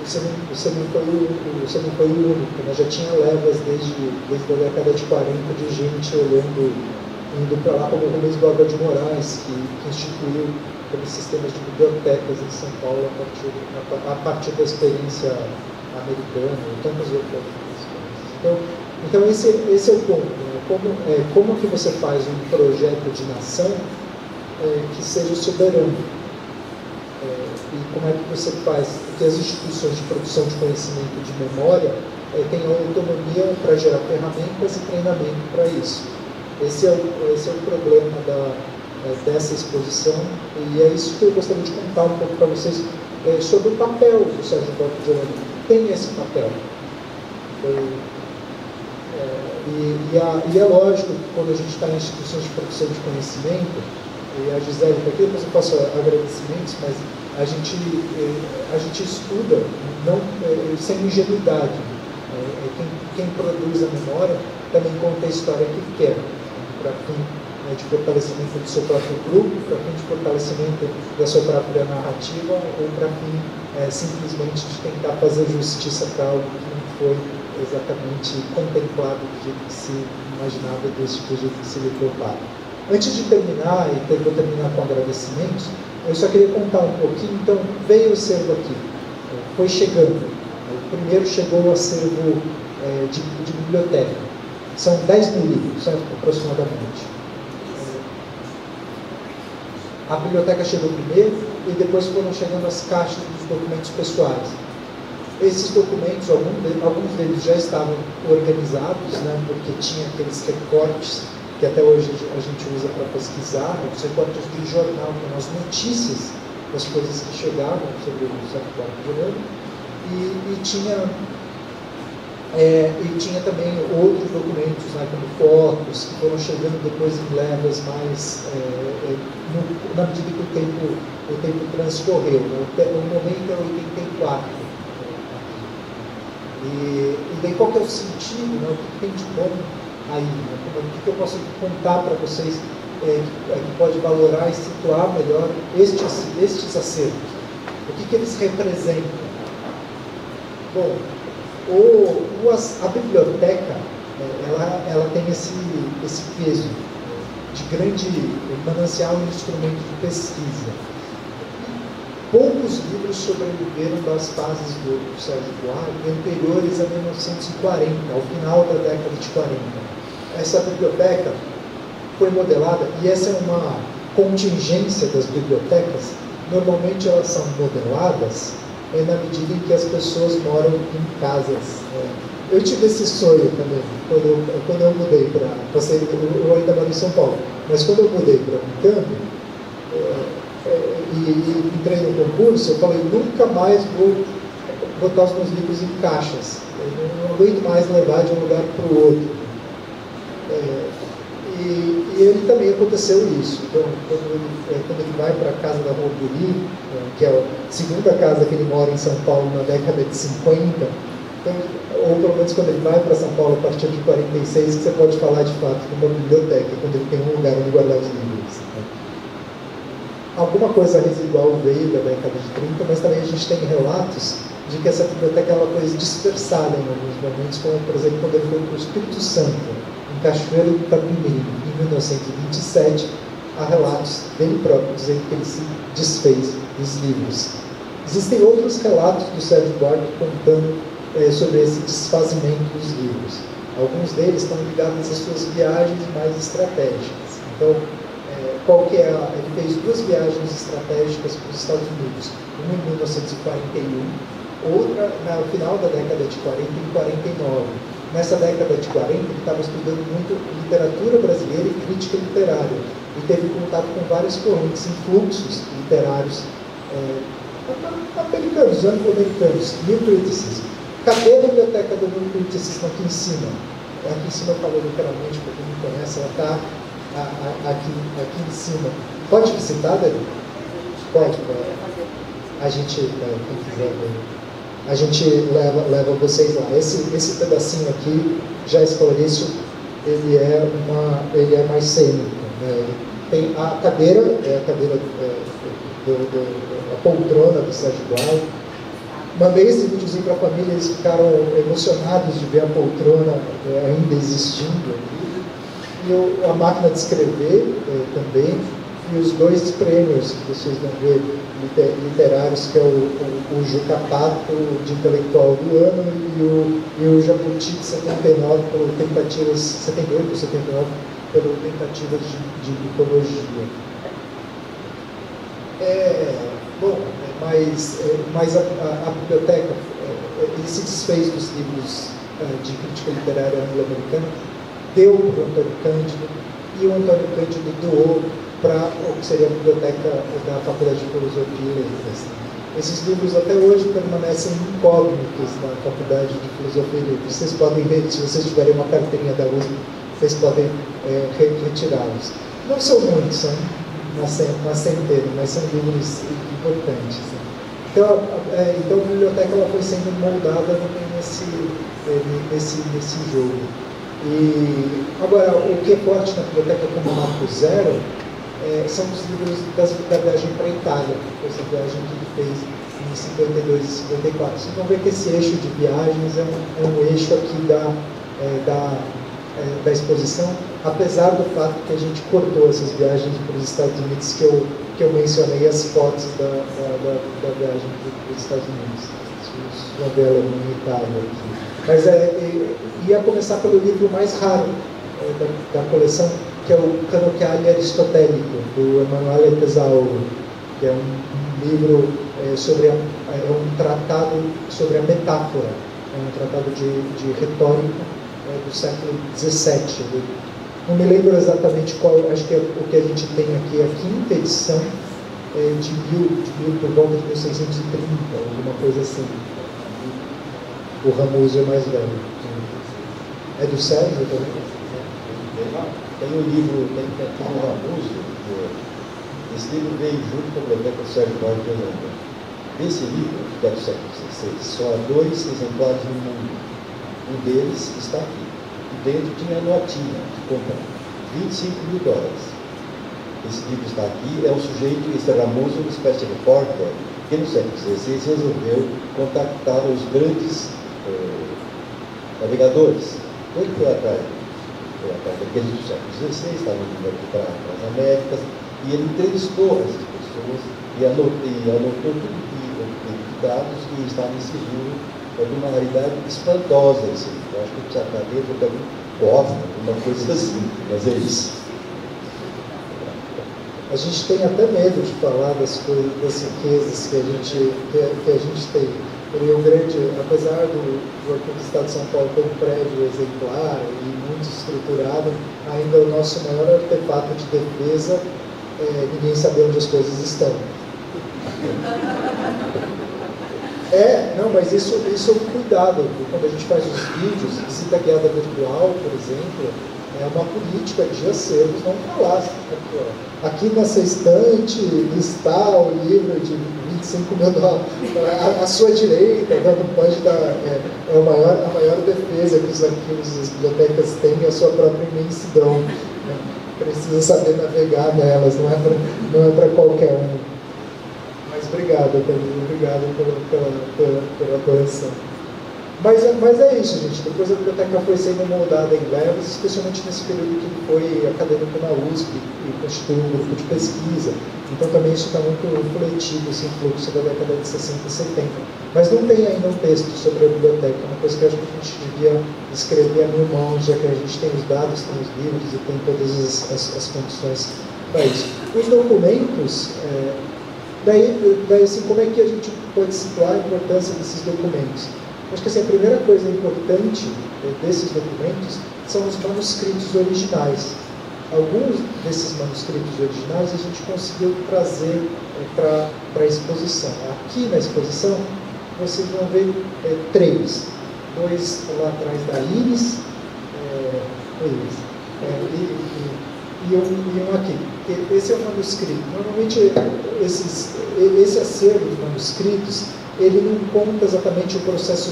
você não foi o único, né? Já tinha levas desde a década de 40 de gente indo para lá, como o Rubens Borba de Moraes, que instituiu aqueles sistemas de bibliotecas em São Paulo a partir da experiência americana e tantas outras experiências. Então esse é o ponto, né? Como que você faz um projeto de nação que seja soberano? E como é que você faz que as instituições de produção de conhecimento de memória tenham autonomia para gerar ferramentas e treinamento para isso? Esse é o problema dessa exposição, e é isso que eu gostaria de contar um pouco para vocês, sobre o papel do Sérgio Buarque de Holanda. Tem esse papel. E é lógico que quando a gente está em instituições de produção de conhecimento, e a Gisele está aqui, depois eu faço agradecimentos, mas a gente estuda não, sem ingenuidade. Quem produz a memória também conta a história que quer, para fim de fortalecimento do seu próprio grupo, para fim de fortalecimento da sua própria narrativa, ou para fim simplesmente de tentar fazer justiça para algo que não foi exatamente contemplado do jeito que se imaginava, do jeito que se levou para. Antes de terminar, e vou terminar com agradecimentos, eu só queria contar um pouquinho. Então, veio o acervo aqui, foi chegando. O primeiro chegou o acervo de biblioteca. São 10 mil livros, certo? Aproximadamente. A biblioteca chegou primeiro e depois foram chegando as caixas dos documentos pessoais. Esses documentos, alguns deles já estavam organizados, né, porque tinha aqueles recortes que até hoje a gente usa para pesquisar, os recortes de jornal, com as notícias das coisas que chegavam sobre o Sérgio Buarque de Holanda, e tinha também outros documentos, né, como fotos, que foram chegando depois em levas mais, na medida que o tempo transcorreu. Né? O momento é 84. E daí qual que é o sentido, né? O que tem de bom aí? Né? O que eu posso contar para vocês que pode valorar e situar melhor estes acervos? O que eles representam? Bom, a biblioteca, ela tem esse peso de grande manancial e instrumento de pesquisa. Poucos livros sobreviveram das fases do Sérgio Buarque anteriores a 1940, ao final da década de 40. Essa biblioteca foi modelada, e essa é uma contingência das bibliotecas. Normalmente elas são modeladas na medida em que as pessoas moram em casas. Eu tive esse sonho também, quando eu mudei para... Eu ainda moro em São Paulo, mas quando eu mudei para Unicamp, e entrei no concurso, eu falei, nunca mais vou botar os meus livros em caixas. Eu não aguento mais levar de um lugar para o outro. E ele também aconteceu isso. Então, quando ele vai para a casa da Rua Buri, que é a segunda casa que ele mora em São Paulo na década de 50, então, ou pelo menos quando ele vai para São Paulo a partir de 46, que você pode falar de fato de uma biblioteca, quando ele tem um lugar onde guardar os livros. Alguma coisa residual veio da década de 30, mas também a gente tem relatos de que essa biblioteca ela foi dispersada em alguns momentos, como por exemplo quando ele foi para o Espírito Santo, em Cachoeiro do Itapemirim, em 1927, há relatos dele próprio dizendo que ele se desfez dos livros. Existem outros relatos do Sérgio Buarque contando sobre esse desfazimento dos livros. Alguns deles estão ligados às suas viagens mais estratégicas. Então, ele fez 2 viagens estratégicas para os Estados Unidos, uma em 1941, outra no final da década de 40, em 49. Nessa década de 40, ele estava estudando muito literatura brasileira e crítica literária, e teve contato com várias correntes e fluxos literários americanos, anglo-americanos, New Criticism. Cadê a biblioteca do New Criticism aqui em cima? Aqui em cima eu falo literalmente, para quem não conhece, ela está aqui em cima. Pode visitar, Dani? Pode. A gente, quem quiser ver, a gente leva vocês lá. Esse pedacinho aqui, já esclareço, ele é mais cênico. Né? Tem a cadeira, a cadeira a poltrona do Sérgio Buarque. Mandei esse videozinho para a família, eles ficaram emocionados de ver a poltrona ainda existindo aqui. E a máquina de escrever também, e os 2 prêmios que vocês vão ver literários, que é o Juca Pato de intelectual do ano e o Jabuti de 79 por tentativas, 78 ou 79 por tentativas de mitologia. Mas a biblioteca ele se desfez dos livros de crítica literária anglo-americana, deu para o Antônio Cândido, e o Antônio Cândido doou para o que seria a biblioteca da Faculdade de Filosofia e Letras. Esses livros até hoje permanecem incógnitos na Faculdade de Filosofia e Letras. Vocês podem ver, se vocês tiverem uma carteirinha da USP, vocês podem retirá-los. Não são muitos, são uma centena, mas são livros importantes. Então, a biblioteca ela foi sendo moldada nesse jogo. E agora, o que é forte na biblioteca como marco zero são os livros da viagem para a Itália, essa viagem que ele fez em 52 e 54. Vocês vão ver que esse eixo de viagens é um eixo aqui da exposição, apesar do fato que a gente cortou essas viagens para os Estados Unidos, que eu mencionei as fotos da viagem para os Estados Unidos. Vocês vão ver ela em Itália aqui. Mas ia começar pelo livro mais raro da coleção, que é o Canocchiale Aristotélico, do Emanuele Tesauro, que é um livro um tratado sobre a metáfora, é um tratado de retórica do século XVII. Não me lembro exatamente qual, acho que o que a gente tem aqui é a quinta edição por volta de 1630, alguma coisa assim. O Ramuso é mais velho. É do Sérgio também? Tem um livro, tem o Ramuso. Esse livro veio junto com a biblioteca do Sérgio Borges de Holanda. Esse livro, que é do século XVI, só há 2 exemplares no mundo. Um deles está aqui. E dentro tinha a notinha de comprar. $25.000. Esse livro está aqui. É um sujeito, esse Ramuso, uma espécie de repórter, que no século XVI resolveu contactar os grandes navegadores. Ele foi atrás daqueles do século XVI, estava indo para as Américas, e ele entrevistou essas pessoas e anotou tudo que dados que estavam nesse livro. É de uma raridade espantosa esse livro. Eu acho que precisa estar dentro de algum cofre, alguma coisa assim, mas é isso. A gente tem até medo de falar das coisas, das riquezas que a gente tem. O Rio Grande, apesar do Arquivo do Estado de São Paulo ter um prédio exemplar e muito estruturado, ainda é o nosso maior artefato de defesa ninguém saber onde as coisas estão. Não, mas isso é um cuidado. Quando a gente faz os vídeos, visita guiada virtual, por exemplo, é uma política de acervos não falar. Aqui nessa estante está o livro de $25.000 à sua direita, não pode dar. A maior defesa que os arquivos e as bibliotecas têm é a sua própria imensidão. Precisa saber navegar nelas, não é para qualquer um. Mas obrigado, obrigado pela correção. Mas é isso, gente. Depois a biblioteca foi sendo moldada em leves, especialmente nesse período que foi acadêmico na USP e constituiu um grupo de pesquisa. Então também isso está muito refletido, esse fluxo da década de 60 e 70. Mas não tem ainda um texto sobre a biblioteca, uma coisa que eu acho que a gente devia escrever a 1000 mãos, já que a gente tem os dados, tem os livros e tem todas as condições para isso. Os documentos, daí assim, como é que a gente pode situar a importância desses documentos? Acho que assim, a primeira coisa importante desses documentos são os manuscritos originais. Alguns desses manuscritos originais a gente conseguiu trazer para a exposição. Aqui na exposição vocês vão ver 3. 2 lá atrás da Iris, e um aqui. Esse é o manuscrito. Normalmente esse acervo de manuscritos ele não conta exatamente o processo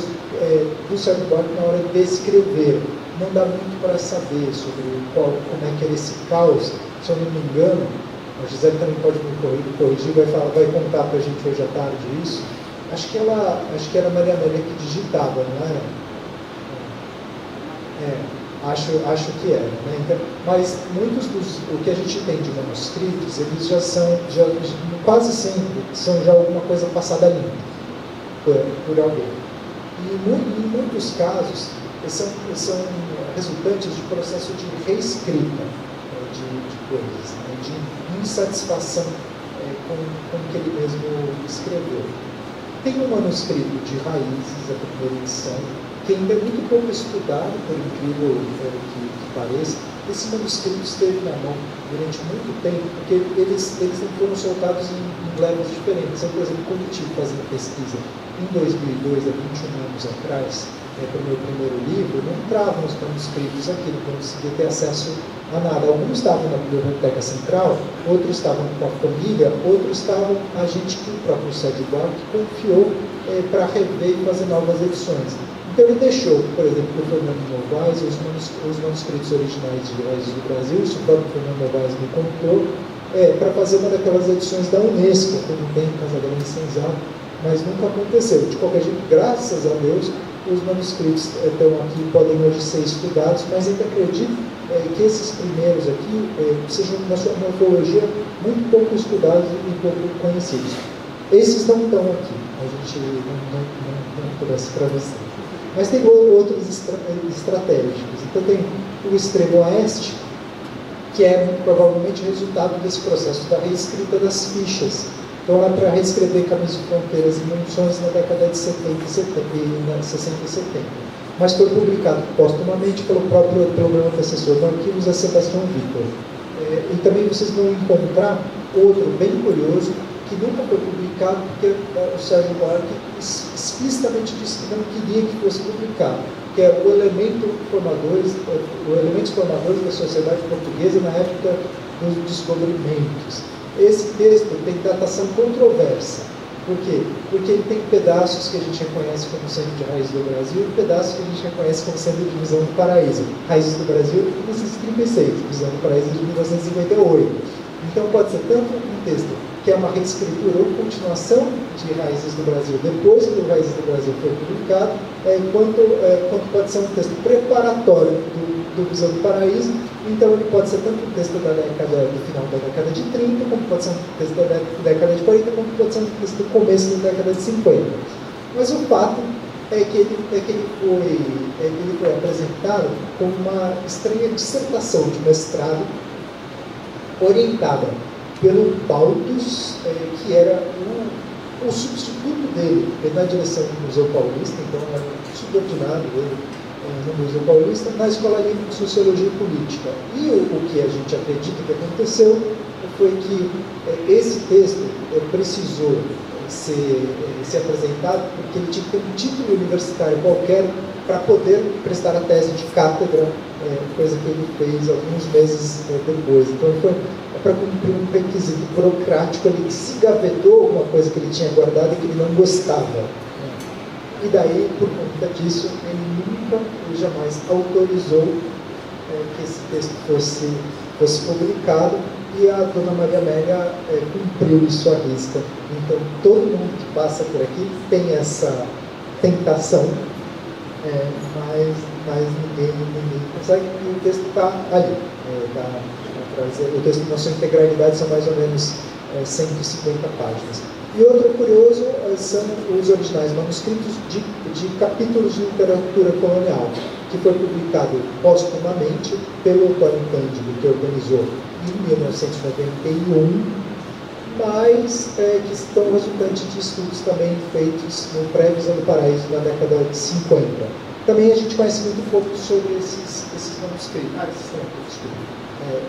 do Sérgio Buarque na hora de escrever. Não dá muito para saber sobre como é que era esse caos. Se eu não me engano, a Gisele também pode me corrigir, vai contar para a gente hoje à tarde isso. Acho que era a Maria Amélia que digitava, não era? Acho que era. Né? Então, mas muitos o que a gente tem de manuscritos, eles quase sempre são já alguma coisa passada limpo por alguém. E em muitos casos, são resultantes de processo de reescrita de coisas, né? De insatisfação com o que ele mesmo escreveu. Tem um manuscrito de Raízes, a primeira edição, que ainda é muito pouco estudado, por incrível que pareça. Esse manuscrito esteve na mão durante muito tempo, porque eles não foram soltados em levas diferentes. Eu, por exemplo, quando eu estive fazendo pesquisa em 2002, há 21 anos atrás, para o meu primeiro livro, não entravam os manuscritos aqui, não conseguia ter acesso a nada. Alguns estavam na Biblioteca Central, outros estavam com a família, outros estavam a gente que o próprio Sérgio Buarque confiou para rever e fazer novas edições. Então ele deixou, por exemplo, o Fernando Novaes, os manuscritos originais de Raízes do Brasil, isso o próprio Fernando Novaes me contou, para fazer uma daquelas edições da Unesco, como tem em Casagrande e Senzala, mas nunca aconteceu. De qualquer jeito, graças a Deus, os manuscritos estão aqui, podem hoje ser estudados, mas ainda acredito que esses primeiros aqui sejam, na sua morfologia, muito pouco estudados e pouco conhecidos. Esses não estão aqui, a gente não trouxe para vocês. Mas tem outros estratégicos. Então tem o extremo oeste, que é provavelmente resultado desse processo da reescrita das fichas. Então era para reescrever Caminhos de Fronteiras e Munições na década de 60 e 70. Mas foi publicado póstumamente pelo meu antecessor do Arquivos, a Sebastião Victor. E também vocês vão encontrar outro bem curioso, que nunca foi publicado, porque o Sérgio Buarque explicitamente disse que não queria que fosse publicado, que é o Elementos Formadores da Sociedade Portuguesa na época dos descobrimentos. Esse texto tem datação controversa. Por quê? Porque ele tem pedaços que a gente reconhece como sendo de Raízes do Brasil e pedaços que a gente reconhece como sendo de Visão do Paraíso. Raízes do Brasil, de 1936, Visão do Paraíso de 1958. Então pode ser tanto um texto que é uma reescritura ou continuação de Raízes do Brasil, depois que o Raízes do Brasil foi publicado, quanto pode ser um texto preparatório do Visão do Paraíso. Então ele pode ser tanto um texto do final da década de 30, como pode ser um texto da década de 40, como pode ser um texto do começo da década de 50. Mas o fato é que ele foi apresentado como uma estranha dissertação de mestrado orientada pelo Baltus, que era o substituto dele na direção do Museu Paulista, então era subordinado dele no Museu Paulista, na Escola Livre de Sociologia e Política. E o que a gente acredita que aconteceu foi que esse texto precisou ser apresentado porque ele tinha que ter um título universitário qualquer para poder prestar a tese de cátedra, coisa que ele fez alguns meses depois. Então foi para cumprir um requisito burocrático, ele se gavetou alguma coisa que ele tinha guardado e que ele não gostava. E daí, por conta disso, ele nunca e jamais autorizou que esse texto fosse publicado, e a dona Maria Amélia cumpriu isso à risca. Então, todo mundo que passa por aqui tem essa tentação, mas ninguém consegue, e o texto está ali. O texto na sua integralidade são mais ou menos 150 páginas. E outro curioso são os originais manuscritos de capítulos de literatura colonial, que foi publicado póstumamente pelo Antônio Cândido, que organizou em 1991, mas que estão resultantes de estudos também feitos no pré-Visão do Paraíso na década de 50. Também a gente conhece muito pouco sobre esses manuscritos.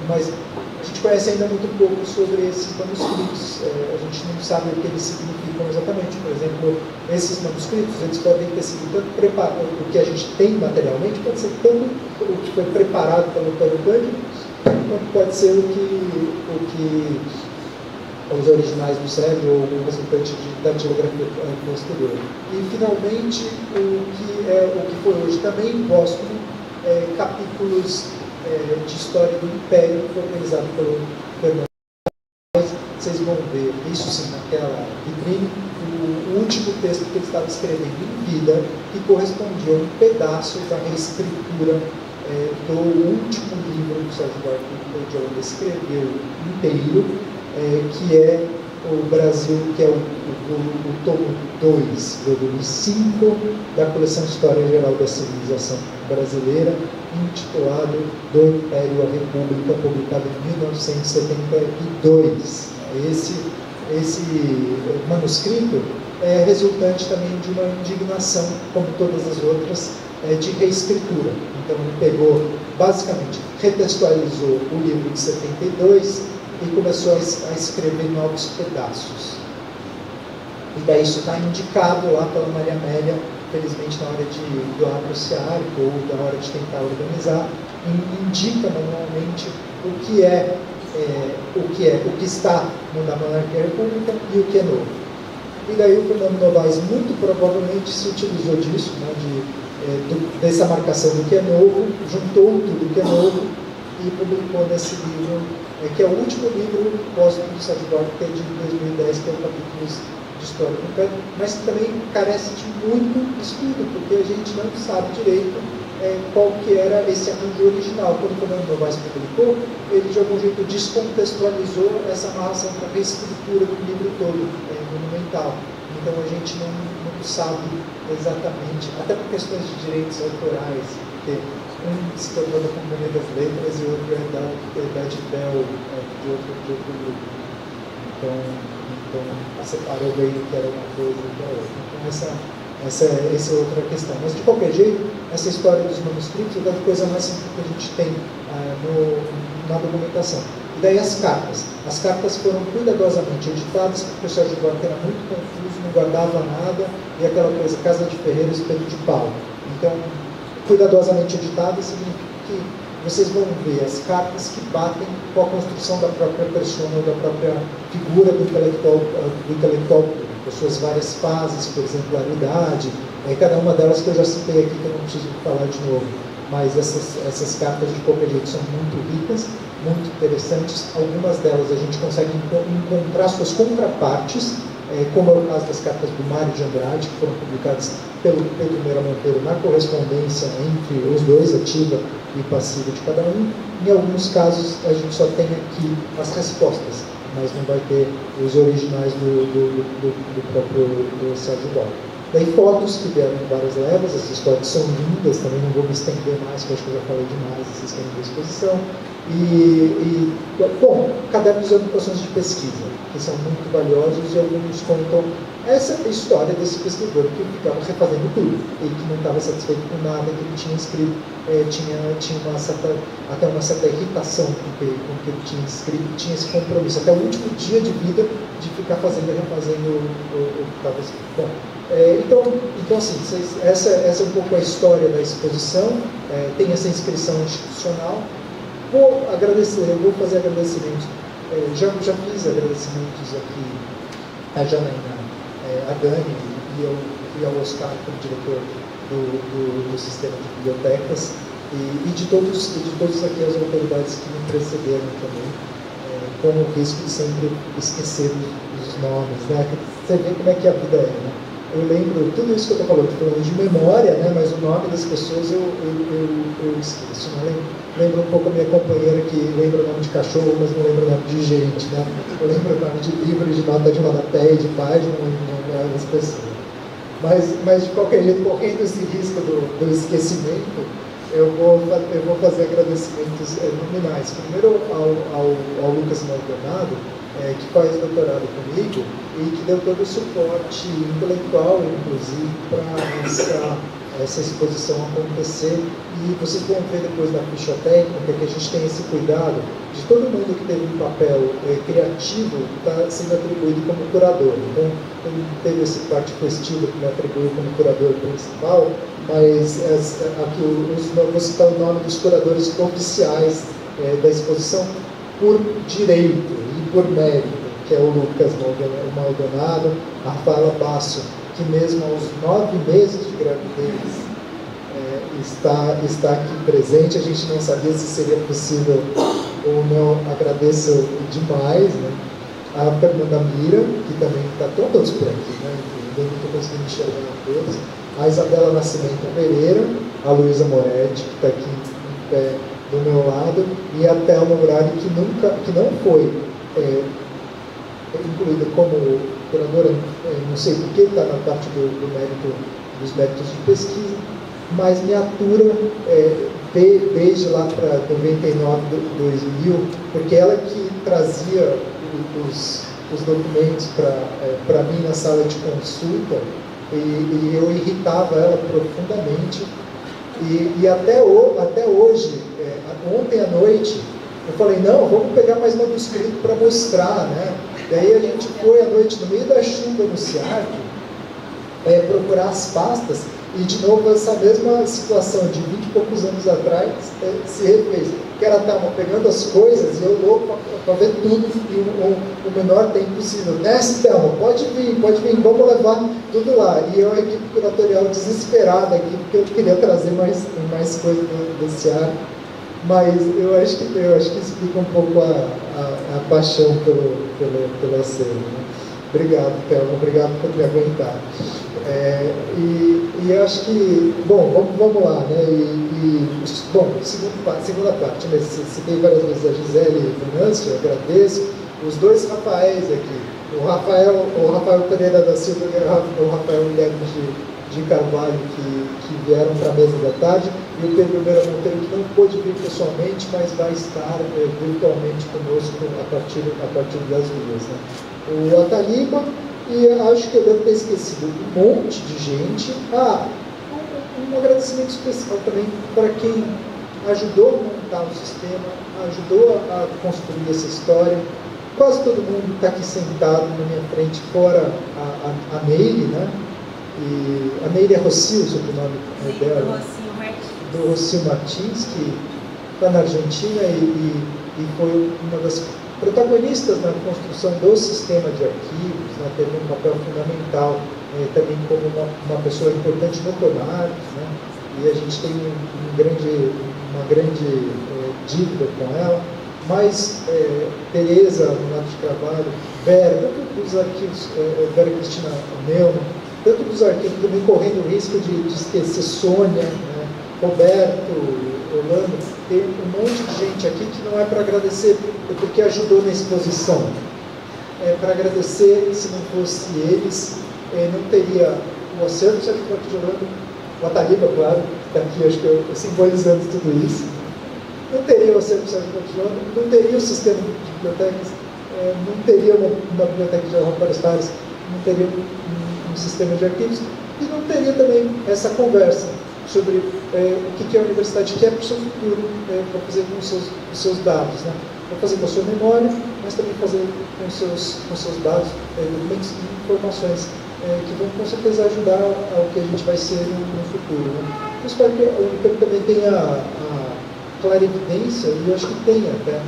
Mas a gente conhece ainda muito pouco sobre esses manuscritos. A gente não sabe o que eles significam exatamente. Por exemplo, esses manuscritos, eles podem ter sido tanto preparados, o que a gente tem materialmente, pode ser tanto o que foi preparado pelo Antônio Cândido, quanto pode ser o que os originais do Sérgio ou o resultante da datilografia posterior. E, finalmente, o que foi hoje também póstumo, capítulos de história do Império, que foi organizado pelo Fernando. Vocês vão ver isso sim naquela vitrine, o último texto que ele estava escrevendo em vida, que correspondia a um pedaço da reescritura do último livro do Sérgio Buarque, onde ele escreveu inteiro, que é o Brasil, que é o tomo 2, volume 5, da coleção História Geral da Civilização Brasileira, intitulado Do Império à República, publicado em 1972. Esse manuscrito resultante também de uma indignação, como todas as outras, de reescritura. Então ele pegou, basicamente, retextualizou o livro de 72 e começou a escrever novos pedaços. E daí isso está indicado lá pela Maria Amélia, felizmente na hora do apreciário ou na hora de tentar organizar, indica manualmente o que está na Monarquia República e o que é novo. E daí o Fernando Novaes muito provavelmente se utilizou disso, né, dessa marcação do que é novo, juntou tudo que é novo e publicou nesse livro, que é o último livro póstumo do Sérgio Buarque, que é de 2010, que é o Capítulos de História Concreta, mas que também carece de muito estudo, porque a gente não sabe direito qual que era esse arranjo original. Quando o Fernando Novaes publicou, ele de algum jeito descontextualizou essa narração para a reescritura do livro todo, monumental. Então a gente não sabe exatamente, até por questões de direitos autorais, porque um se tornou da Companhia das Letras e outro é da Edibel, de outro grupo. Então separou bem o que era uma coisa e da outra. Então essa é outra questão. Mas de qualquer jeito, essa história dos manuscritos é a coisa mais simples que a gente tem na documentação. E daí as cartas. As cartas foram cuidadosamente editadas, porque o Sérgio Buarque era muito confuso, não guardava nada, e aquela coisa, casa de ferreiro, espelho de pau. Então, cuidadosamente editadas significa que vocês vão ver as cartas que batem com a construção da própria persona, ou da própria figura do intelectual público, as suas várias fases, por exemplaridade, cada uma delas que eu já citei aqui, que eu não preciso falar de novo. Mas essas cartas, de qualquer jeito, são muito ricas, muito interessantes. Algumas delas a gente consegue encontrar suas contrapartes, como é o caso das cartas do Mário de Andrade, que foram publicadas pelo Pedro Meira Monteiro na correspondência entre os dois, ativa e passiva de cada um. Em alguns casos, a gente só tem aqui as respostas, mas não vai ter os originais do próprio Sérgio Buarque. Daí fotos que vieram em várias levas, essas fotos são lindas, também não vou me estender mais, porque acho que eu já falei demais, vocês querem ver a exposição. Bom, cadernos de anotações de pesquisa, que são muito valiosos e alguns contam essa história desse pesquisador que ficava refazendo tudo, e que não estava satisfeito com nada que ele tinha escrito, tinha até uma certa irritação com o que ele tinha escrito, tinha esse compromisso, até o último dia de vida, de ficar fazendo e refazendo o que estava escrito. Bom, então assim, essa é um pouco a história da exposição, tem essa inscrição institucional. Vou fazer agradecimentos, já fiz agradecimentos aqui a Janaína, a Dani e ao Oscar, como diretor do sistema de bibliotecas, e de todos aqui as autoridades que me precederam também, com o risco de sempre esquecer os nomes, né? Você vê como é que a vida é, né? Eu lembro, tudo isso que eu estou falando de memória, né? Mas o nome das pessoas eu esqueço, né? Lembro um pouco a minha companheira que lembra o nome de cachorro, mas não lembra o nome de gente, né? Eu lembro o nome de livro, de nota de rodapé, de página, não lembro das pessoas. Mas de qualquer jeito, correndo esse risco do esquecimento, eu vou fazer agradecimentos nominais. Primeiro ao Lucas Maldonado, que faz doutorado comigo e que deu todo o suporte intelectual, inclusive, para essa exposição acontecer. E vocês vão ver depois na ficha técnica que a gente tem esse cuidado de todo mundo que teve um papel criativo está sendo atribuído como curador. Então, teve esse parte festivo que me atribuiu como curador principal, mas aqui vou citar o nome dos curadores oficiais da exposição por direito e por mérito, que é o Lucas Maldonado, a Rafaela Basso, que mesmo aos 9 meses de gravidez está aqui presente. A gente não sabia se seria possível ou não, agradeço demais, né? A Fernanda Mira, que também estão todos por aqui, né? Eu não estou conseguindo enxergar todos. A Isabela Nascimento Pereira, a Luísa Moretti, que está aqui em pé do meu lado, e a Thelma Murari, que não foi incluída como curadora, não sei por que está na parte dos méritos de pesquisa, mas me atura desde lá para 99, 2000, porque ela que trazia os documentos para mim na sala de consulta, e eu irritava ela profundamente. E até hoje, ontem à noite, eu falei, não, vamos pegar mais manuscrito para mostrar, né? Daí a gente foi à noite, no meio da chuva no SEAC, procurar as pastas, e de novo essa mesma situação de 20 e poucos anos atrás se refez. Que ela estava pegando as coisas e eu louco para ver tudo em o menor tempo possível. Desce, Thelma, pode vir, vamos levar tudo lá. E eu, a equipe curatorial, desesperada aqui, porque eu queria trazer mais coisa desse ar. Mas eu acho que explica um pouco a paixão pelo acervo, né? Obrigado, Thelma, obrigado por me aguentar. E eu acho que, bom, vamos lá, né? Bom, segunda parte, né? Citei várias vezes a Gisele e o Venâncio, eu agradeço. Os dois Rafaéis aqui, o Rafael Pereira da Silva e o Rafael Guilherme de Carvalho, que vieram para a mesa da tarde, e o Pedro Meira Monteiro, que não pôde vir pessoalmente, mas vai estar virtualmente conosco a partir das ruas, né? O Ataliba, e acho que eu devo ter esquecido um monte de gente. Um agradecimento especial também para quem ajudou a montar o sistema, ajudou a construir essa história. Quase todo mundo está aqui sentado na minha frente, fora a Meire, né? E a Meire é Rocio, o sobrenome dela. Do Rocio Martins, que está na Argentina e foi uma das protagonistas na construção do sistema de arquivos, né? Teve um papel fundamental também como uma pessoa importante no CONARES, né? E a gente tem uma grande dívida com ela, mas Tereza Renato de Carvalho, Vera, tanto dos arquivos, Vera Cristina Neumann, tanto dos arquivos, também correndo o risco de esquecer Sônia, né? Roberto, Orlando, tem um monte de gente aqui que não é para agradecer porque ajudou na exposição. É para agradecer, se não fosse eles, não teria o acervo do Sérgio Buarque de Holanda, o Ataliba, claro, está aqui, acho que eu simbolizando tudo isso. Não teria o acervo do Sérgio Buarque de Holanda, não teria o sistema de bibliotecas, não teria uma biblioteca geral para os pares, não teria um sistema de arquivos, e não teria também essa conversa sobre o que a universidade quer para o seu futuro, para fazer com os seus dados, né? Para fazer com a sua memória, mas também fazer com os seus dados, documentos e informações que vão com certeza ajudar ao que a gente vai ser no futuro, né? Eu espero que a Unicamp também tenha a clarividência, e eu acho que tem até,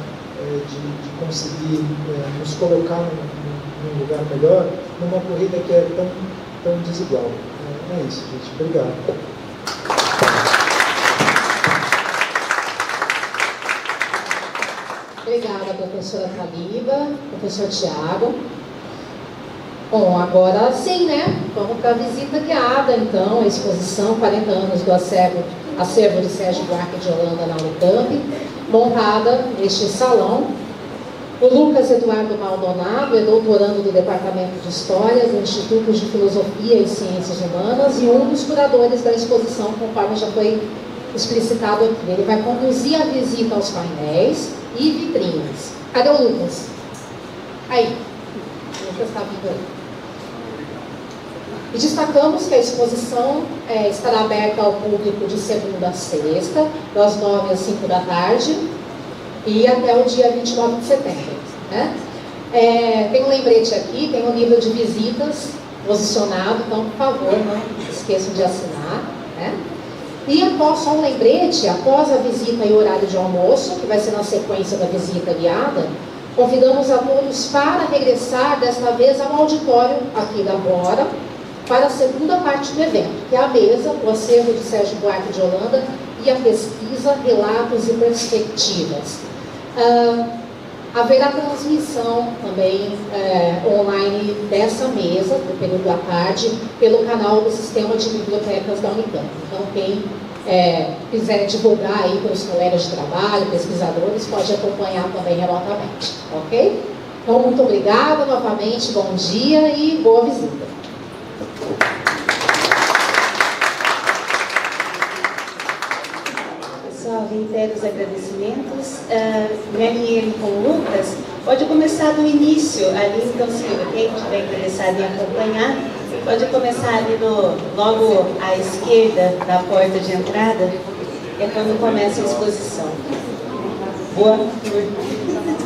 de conseguir nos colocar num lugar melhor, numa corrida que é tão desigual. É isso, gente. Obrigado. Obrigada, professora Taliba, professor Tiago. Bom, agora sim, né? Vamos para a visita guiada, então, a exposição 40 anos do acervo de Sérgio Buarque de Holanda na Unicamp, montada neste salão. O Lucas Eduardo Maldonado é doutorando do Departamento de História do Instituto de Filosofia e Ciências Humanas e um dos curadores da exposição, conforme já foi explicitado aqui. Ele vai conduzir a visita aos painéis e vitrines. Cadê o Lucas? Aí. O Lucas está vindo aí. E destacamos que a exposição estará aberta ao público de segunda a sexta, das 9 às 5 da tarde, e até o dia 29 de setembro. Né? Tem um lembrete aqui, tem um livro de visitas posicionado, então, por favor, não esqueçam de assinar. Né? E só um lembrete, após a visita e horário de almoço, que vai ser na sequência da visita guiada, convidamos a todos para regressar, desta vez, ao auditório aqui da Bora, para a segunda parte do evento, que é a mesa, o acervo de Sérgio Buarque de Holanda e a pesquisa, relatos e perspectivas. Haverá transmissão também online dessa mesa, no período da tarde, pelo canal do Sistema de Bibliotecas da Unicamp. Então, quem quiser divulgar aí para os colegas de trabalho, pesquisadores, pode acompanhar também remotamente, ok? Então, muito obrigada novamente, bom dia e boa visita. Pessoal, reitero os agradecimentos. Me alinhei com o Lucas, Pode começar do início ali, então, se quem estiver interessado em acompanhar, pode começar ali logo à esquerda da porta de entrada, é quando começa a exposição. Boa turma.